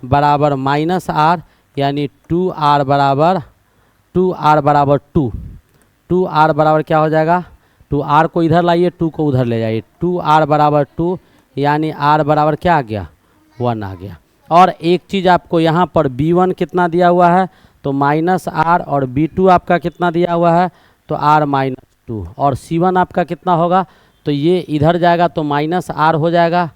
बराबर माइनस आर, यानी 2r बराबर 2 2r बराबर क्या हो जाएगा, 2r को इधर लाइए, 2 को उधर ले जाइए, 2r बराबर 2, यानी r बराबर क्या आ गया, 1 आ गया। और एक चीज़ आपको यहाँ पर b1 कितना दिया हुआ है, तो माइनस आर, और b2 आपका कितना दिया हुआ है, तो r माइनस 2, और c1 आपका कितना होगा, तो ये इधर जाएगा तो माइनस आर हो जाएगा,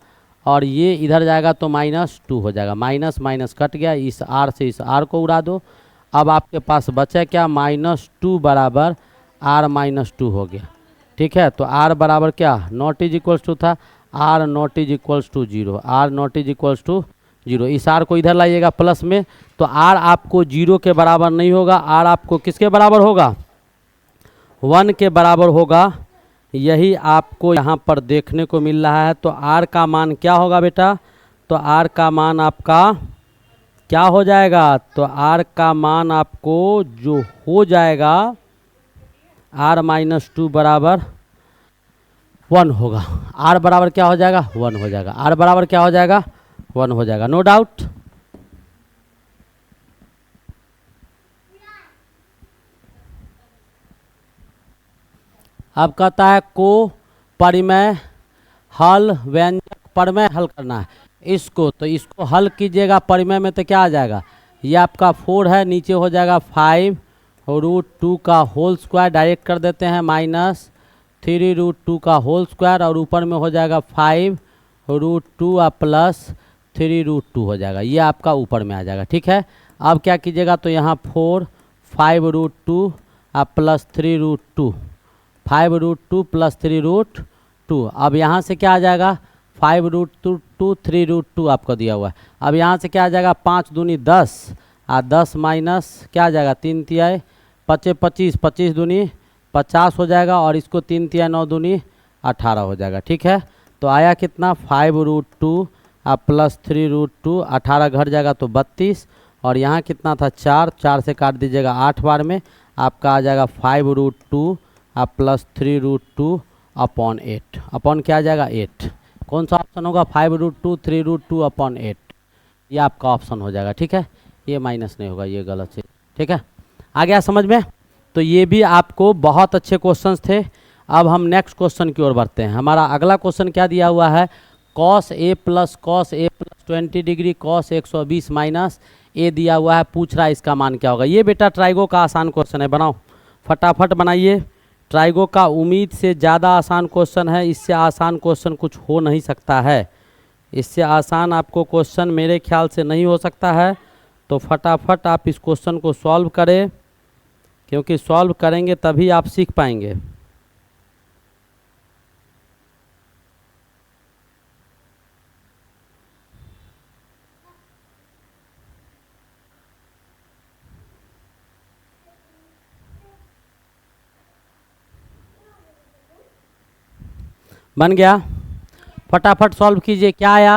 और ये इधर जाएगा तो माइनस 2 हो जाएगा, माइनस माइनस कट गया, इस r से इस r को उड़ा दो। अब आपके पास बचा क्या, माइनस 2 बराबर r माइनस 2 हो गया, ठीक है। तो r बराबर क्या, नॉट इज इक्वल्स टू था, r not is equals to 0, r not is equals to 0। इस r को इधर लाइएगा प्लस में, तो r आपको 0 के बराबर नहीं होगा, r आपको किसके बराबर होगा, 1 के बराबर होगा। यही आपको यहाँ पर देखने को मिल रहा है। तो r का मान क्या होगा बेटा, तो r का मान आपका क्या हो जाएगा, तो r का मान आपको जो हो जाएगा r माइनस 2 बराबर 1 होगा, r बराबर क्या हो जाएगा, 1 हो जाएगा, r बराबर क्या हो जाएगा, 1 हो जाएगा, नो डाउट। अब कहता है को परिमेय हल व्यंजक परिमेय हल करना है इसको, तो इसको हल कीजिएगा परिमेय में तो क्या आ जाएगा, ये आपका 4 है, नीचे हो जाएगा 5√2 का होल स्क्वायर, डायरेक्ट कर देते हैं माइनस 3√2 का होल स्क्वायर, और ऊपर में हो जाएगा 5√2 प्लस 3√2 हो जाएगा, ये आपका ऊपर में आ जाएगा, ठीक है। अब क्या कीजिएगा, तो यहाँ 4 5√2 प्लस 3√2, 5√2 प्लस 3√2। अब यहाँ से क्या आ जाएगा, 5√2 3√2 आपको दिया हुआ है। अब यहाँ से क्या आ जाएगा, 5 दूनी 10, 10 माइनस क्या आ जाएगा, 3 तिहाई 5 25, 25 दूनी 50 हो जाएगा, और इसको 3 तिहाई 9 दूनी 18 हो जाएगा, ठीक है। तो आया कितना, 5√2 प्लस 3√2, 18 घट जाएगा तो 32, और यहाँ कितना था 4, 4 से काट दीजिएगा 8 बार में, आपका आ जाएगा 5√2 प्लस 3√2 अपॉन 8, अपॉन क्या आ जाएगा 8। कौन सा ऑप्शन होगा, 5√2 3√2 अपॉन 8, ये आपका ऑप्शन हो जाएगा, ठीक है। ये माइनस नहीं होगा, ये गलत चीज़, ठीक है। आ गया समझ में। तो ये भी आपको बहुत अच्छे क्वेश्चंस थे। अब हम नेक्स्ट क्वेश्चन की ओर बढ़ते हैं। हमारा अगला क्वेश्चन क्या दिया हुआ है, cos a plus 20 degree cos 120 minus a दिया हुआ है, पूछ रहा है इसका मान क्या होगा। ये बेटा ट्राइगो का आसान क्वेश्चन है, बनाओ फटाफट बनाइए। ट्राइगो का उम्मीद से ज़्यादा आसान क्वेश्चन है, इससे आसान क्वेश्चन कुछ हो नहीं सकता है, इससे आसान आपको क्वेश्चन मेरे ख्याल से नहीं हो सकता है। तो फटाफट आप इस क्वेश्चन को सॉल्व करें, क्योंकि सॉल्व करेंगे तभी आप सीख पाएंगे। बन गया? फटाफट सॉल्व कीजिए। क्या आया?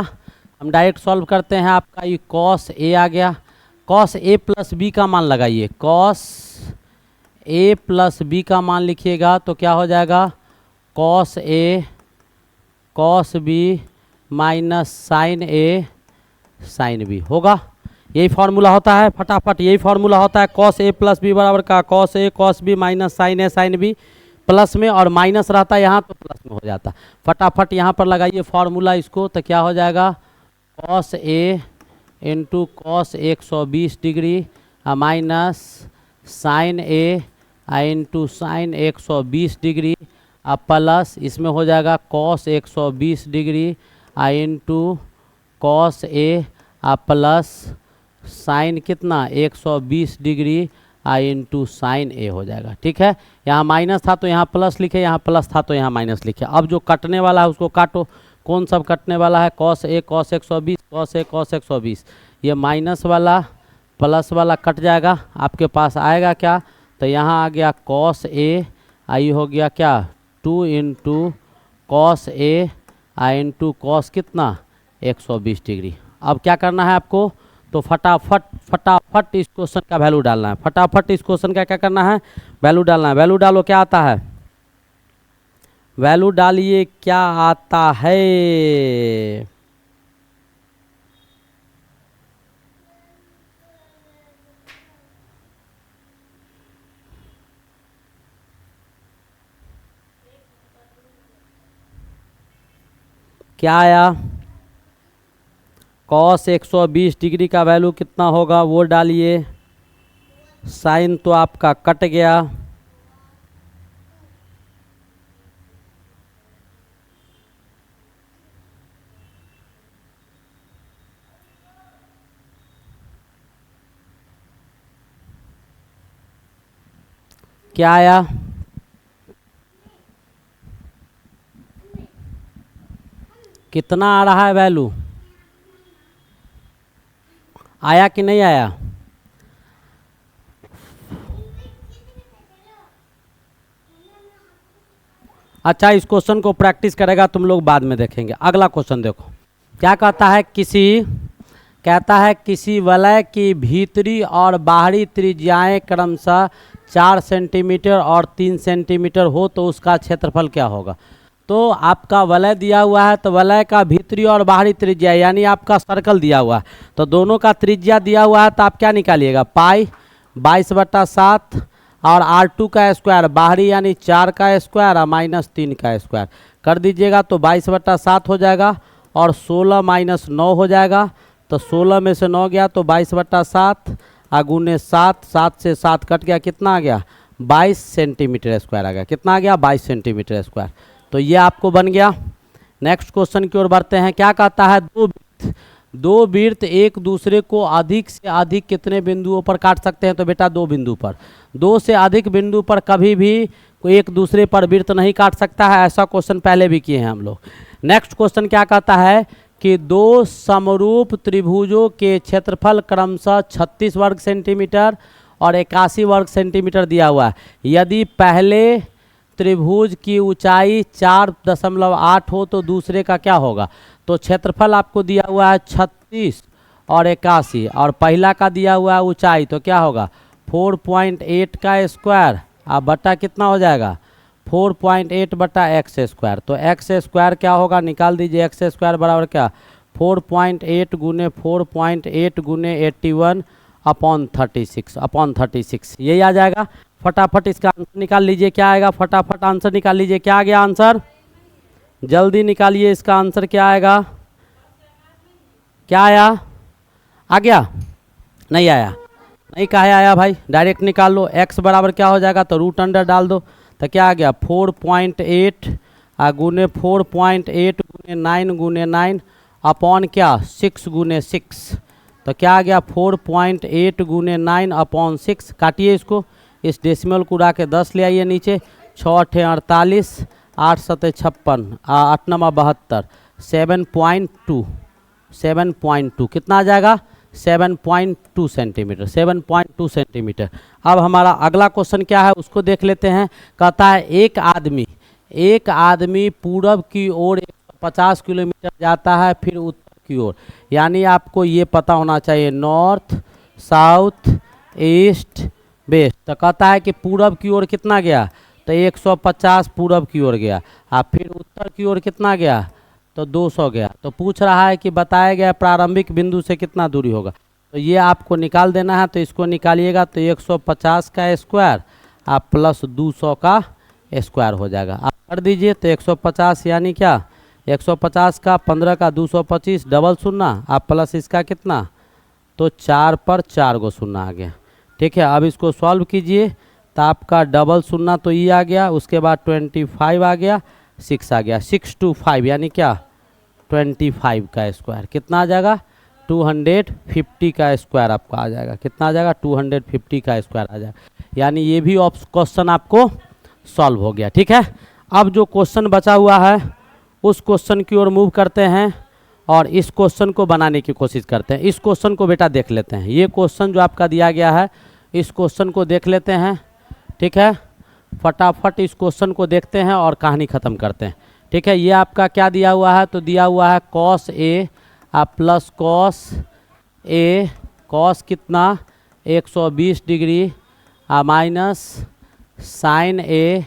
हम डायरेक्ट सॉल्व करते हैं। आपका ये कॉस ए आ गया। कॉस ए प्लस बी का मान लगाइए। कॉस ए प्लस बी का मान लिखिएगा तो क्या हो जाएगा? कॉस ए कॉस बी माइनस साइन ए साइन बी होगा। यही फार्मूला होता है। फटाफट यही फार्मूला होता है। कॉस ए प्लस बी बराबर का cos A cos B minus sine A sine B, plus में और माइनस रहता है यहाँ तो प्लस में हो जाता। फटाफट यहाँ पर लगाइए फार्मूला इसको, तो क्या हो जाएगा? Cos A into cos 120 degree minus sine A into sine 120 degree plus इसमें हो जाएगा cos 120 degree into cos A plus sine कितना 120 डिग्री इंटू साइन ए हो जाएगा। ठीक है, यहाँ माइनस था तो यहाँ प्लस लिखे, यहाँ प्लस था तो यहाँ माइनस लिखे। अब जो कटने वाला है उसको काटो। कौन सब कटने वाला है? Cos A cos 120 cos A cos 120। ये माइनस वाला प्लस वाला कट जाएगा। आपके पास आएगा क्या? तो यहाँ आ गया कॉस ए आई हो गया क्या 2 into cos A into cos कितना 120 डिग्री। अब क्या करना है आपको? तो फटाफट इस क्वेश्चन का वैल्यू डालना है। फटाफट इस क्वेश्चन का क्या करना है? वैल्यू डालना है। वैल्यू डालो। क्या आता है? वैल्यू डालिए। क्या आता है? क्या आया? कॉस 120 डिग्री का वैल्यू कितना होगा वो डालिए। साइन तो आपका कट गया। क्या आया? कितना आ रहा है वैल्यू? आया कि नहीं आया? अच्छा, इस क्वेश्चन को प्रैक्टिस करेगा तुम लोग बाद में देखेंगे। अगला क्वेश्चन देखो क्या कहता है। कहता है किसी वलय की भीतरी और बाहरी त्रिज्याएं क्रमशः 4 सेंटीमीटर और 3 सेंटीमीटर हो तो उसका क्षेत्रफल क्या होगा। तो आपका वलय दिया हुआ है, तो वलय का भीतरी और बाहरी त्रिज्या यानी आपका सर्कल दिया हुआ है, तो दोनों का त्रिज्या दिया हुआ है, तो आप क्या निकालिएगा? पाई 22/7 और R2 का स्क्वायर बाहरी यानी 4 का स्क्वायर और माइनस 3 का स्क्वायर कर दीजिएगा तो 22/7 हो जाएगा और 16 माइनस 9 हो जाएगा। तो 16 में से 9 गया तो 22/7 गुने 7, 7 से 7 कट गया, कितना आ गया? 22 सेंटीमीटर स्क्वायर आ गया। कितना आ गया? 22 सेंटीमीटर स्क्वायर। तो ये आपको बन गया। नेक्स्ट क्वेश्चन की ओर बढ़ते हैं। क्या कहता है? दो वृत्त एक दूसरे को अधिक से अधिक कितने बिंदुओं पर काट सकते हैं? तो बेटा 2 बिंदु पर। 2 से अधिक बिंदु पर कभी भी कोई एक दूसरे पर वृत्त नहीं काट सकता है। ऐसा क्वेश्चन पहले भी किए हैं हम लोग। नेक्स्ट क्वेश्चन क्या कहता है कि 2 समरूप त्रिभुजों के क्षेत्रफल क्रमशः 36 वर्ग सेंटीमीटर और 81 वर्ग सेंटीमीटर दिया हुआ है। यदि पहले त्रिभुज की ऊंचाई 4.8 हो तो दूसरे का क्या होगा? तो क्षेत्रफल आपको दिया हुआ है 36 और 81 और पहला का दिया हुआ है ऊंचाई, तो क्या होगा? 4.8 का स्क्वायर अब बटा कितना हो जाएगा? 4.8 बटा एक्स स्क्वायर। तो एक्स स्क्वायर क्या होगा? निकाल दीजिए। एक्स स्क्वायर बराबर क्या? 4.8 गुने 4.8 गुने 81/36 यही आ जाएगा। फटाफट इसका आंसर निकाल लीजिए। क्या आएगा? फटाफट आंसर निकाल लीजिए। क्या आ गया आंसर? जल्दी निकालिए इसका आंसर। क्या आएगा? क्या आया? आ गया? नहीं आया? नहीं काहे आया भाई? डायरेक्ट निकाल लो। x बराबर क्या हो जाएगा? तो रूट अंडर डाल दो। तो क्या आ गया? 4.8 गुने 4.8 गुने 9 गुने 9 अपॉन क्या 6 गुने 6। तो क्या आ गया 4.8 गुने 9/6। काटिए इसको, इस डेसिमल को उड़ा के 10 ले आइए नीचे। 6 × 48, 8 × 56, 8 × 72, 7.2 कितना आ जाएगा 7.2 सेंटीमीटर, 7.2 सेंटीमीटर। अब हमारा अगला क्वेश्चन क्या है उसको देख लेते हैं। कहता है एक आदमी पूरब की ओर 150 किलोमीटर जाता है, फिर उत्तर की ओर। यानी आपको ये पता होना चाहिए नॉर्थ, साउथ, ईस्ट, वेस्ट। तो कहता है कि पूरब की ओर कितना गया, तो 150 पूरब की ओर गया। फिर उत्तर की ओर कितना गया, तो 200 गया। तो पूछ रहा है कि बताया गया प्रारंभिक बिंदु से कितना दूरी होगा। तो ये आपको निकाल देना है। तो इसको निकालिएगा तो 150 का स्क्वायर आप प्लस 200 का स्क्वायर हो जाएगा। आप कर दीजिए तो 150 यानी क्या 150 का 15 का 225 डबल शून्य, आप प्लस इसका कितना, तो 4 पर 4 गो शून्य आ गया। ठीक है, अब इसको सॉल्व कीजिए तो आपका डबल शून्य तो ये आ गया, उसके बाद 25 आ गया, 6 आ गया, 625 यानी क्या 25 का स्क्वायर कितना आ जाएगा 250 का स्क्वायर आपका आ जाएगा। कितना आ जाएगा 250 का स्क्वायर आ जाएगा। यानी ये भी क्वेश्चन आपको सॉल्व हो गया। ठीक है, अब जो क्वेश्चन बचा हुआ है उस क्वेश्चन की ओर मूव करते हैं और इस क्वेश्चन को बनाने की कोशिश करते हैं। इस क्वेश्चन को बेटा देख लेते हैं। ये क्वेश्चन जो आपका दिया गया है इस क्वेश्चन को देख लेते हैं। ठीक है, फटाफट इस क्वेश्चन को देखते हैं और कहानी ख़त्म करते हैं। ठीक है, ये आपका क्या दिया हुआ है, तो दिया हुआ है cos A plus cos A, cos कितना 120 डिग्री माइनस sin A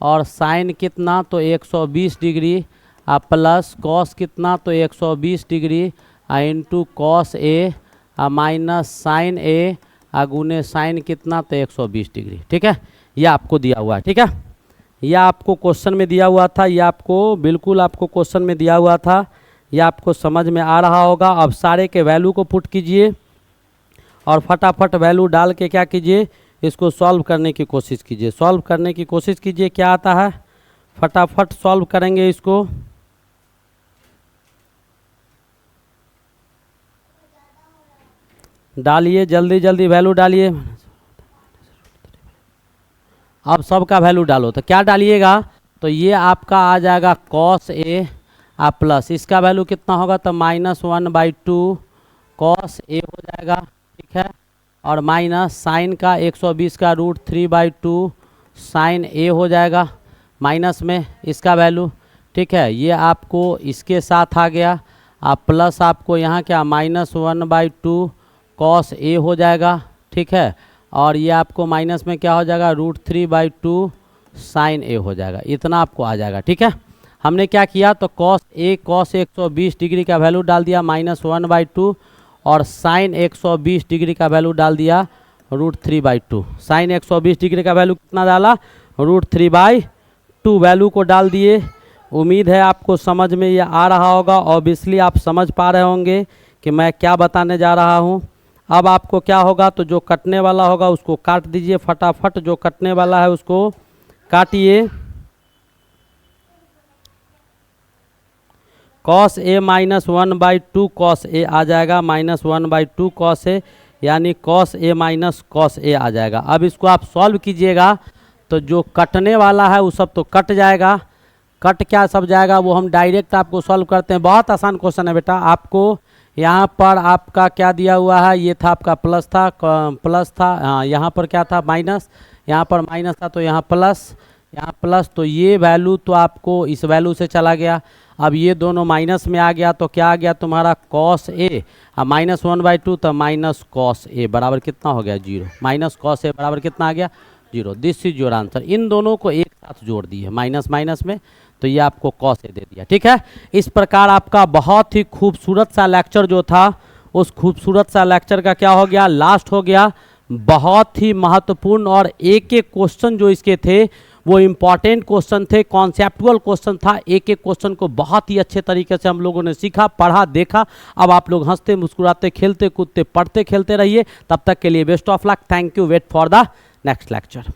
और sin कितना तो 120 डिग्री प्लस cos कितना तो 120 degree into cos A minus sin A गुने sin कितना तो 120 डिग्री। ठीक है, यह आपको दिया हुआ है। ठीक है, यह आपको क्वेश्चन में दिया हुआ था, यह आपको बिल्कुल आपको क्वेश्चन में दिया हुआ था, यह आपको समझ में आ रहा होगा। अब सारे के वैल्यू को पुट कीजिए और फटाफट वैल्यू डाल के क्या कीजिए इसको सॉल्व करने की कोशिश कीजिए। सॉल्व करने की कोशिश कीजिए, क्या आता है फटाफट सॉल्व करेंगे इसको। डालिए जल्दी जल्दी वैल्यू डालिए। अब सबका वैल्यू डालो तो क्या डालिएगा, तो ये आपका आ जाएगा cos A प्लस इसका वैल्यू कितना होगा तो -1/2 cos A हो जाएगा। ठीक है, और माइनस साइन का 120 का √3/2 sin A हो जाएगा माइनस में इसका वैल्यू। ठीक है, ये आपको इसके साथ आ गया। प्लस आपको यहाँ क्या -1/2 cos A हो जाएगा। ठीक है, और ये आपको माइनस में क्या हो जाएगा √3/2 sin A हो जाएगा। इतना आपको आ जाएगा। ठीक है, हमने क्या किया तो cos 120 डिग्री का वैल्यू डाल दिया -1/2 और sin 120 डिग्री का वैल्यू डाल दिया √3/2। sin 120 डिग्री का वैल्यू कितना डाला √3/2 वैल्यू को डाल दिए। उम्मीद है आपको समझ में ये आ रहा होगा। ऑब्वियसली आप समझ पा रहे होंगे कि मैं क्या बताने जा रहा हूँ। अब आपको क्या होगा तो जो कटने वाला होगा उसको काट दीजिए फटाफट। जो कटने वाला है उसको काटिए। cos A -1/2 cos A आ जाएगा, -1/2 cos A यानी cos A minus cos A आ जाएगा। अब इसको आप सॉल्व कीजिएगा तो जो कटने वाला है वो सब तो कट जाएगा। कट क्या सब जाएगा वो हम डायरेक्ट आपको सॉल्व करते हैं। बहुत आसान क्वेश्चन है बेटा। आपको यहाँ पर आपका क्या दिया हुआ है, ये था आपका प्लस था हाँ, यहाँ पर क्या था माइनस, यहाँ पर माइनस था तो यहाँ प्लस, तो ये वैल्यू तो आपको इस वैल्यू से चला गया। अब ये दोनों माइनस में आ गया तो क्या आ गया तुम्हारा cos A -1/2 तो माइनस cos A बराबर कितना हो गया 0। माइनस cos A बराबर कितना आ गया 0। This is your answer. इन दोनों को एक साथ जोड़ दिए माइनस माइनस में तो ये आपको cos A दे दिया। ठीक है, इस प्रकार आपका बहुत ही खूबसूरत सा लेक्चर जो था उस खूबसूरत सा लेक्चर का क्या हो गया लास्ट हो गया। बहुत ही महत्वपूर्ण और एक एक क्वेश्चन जो इसके थे वो इम्पॉर्टेंट क्वेश्चन थे, कॉन्सेप्टुअल क्वेश्चन था। एक एक क्वेश्चन को बहुत ही अच्छे तरीके से हम लोगों ने सीखा, पढ़ा, देखा। अब आप लोग हंसते मुस्कुराते खेलते कूदते पढ़ते खेलते रहिए। तब तक के लिए best of luck. Thank you. Wait for the next lecture.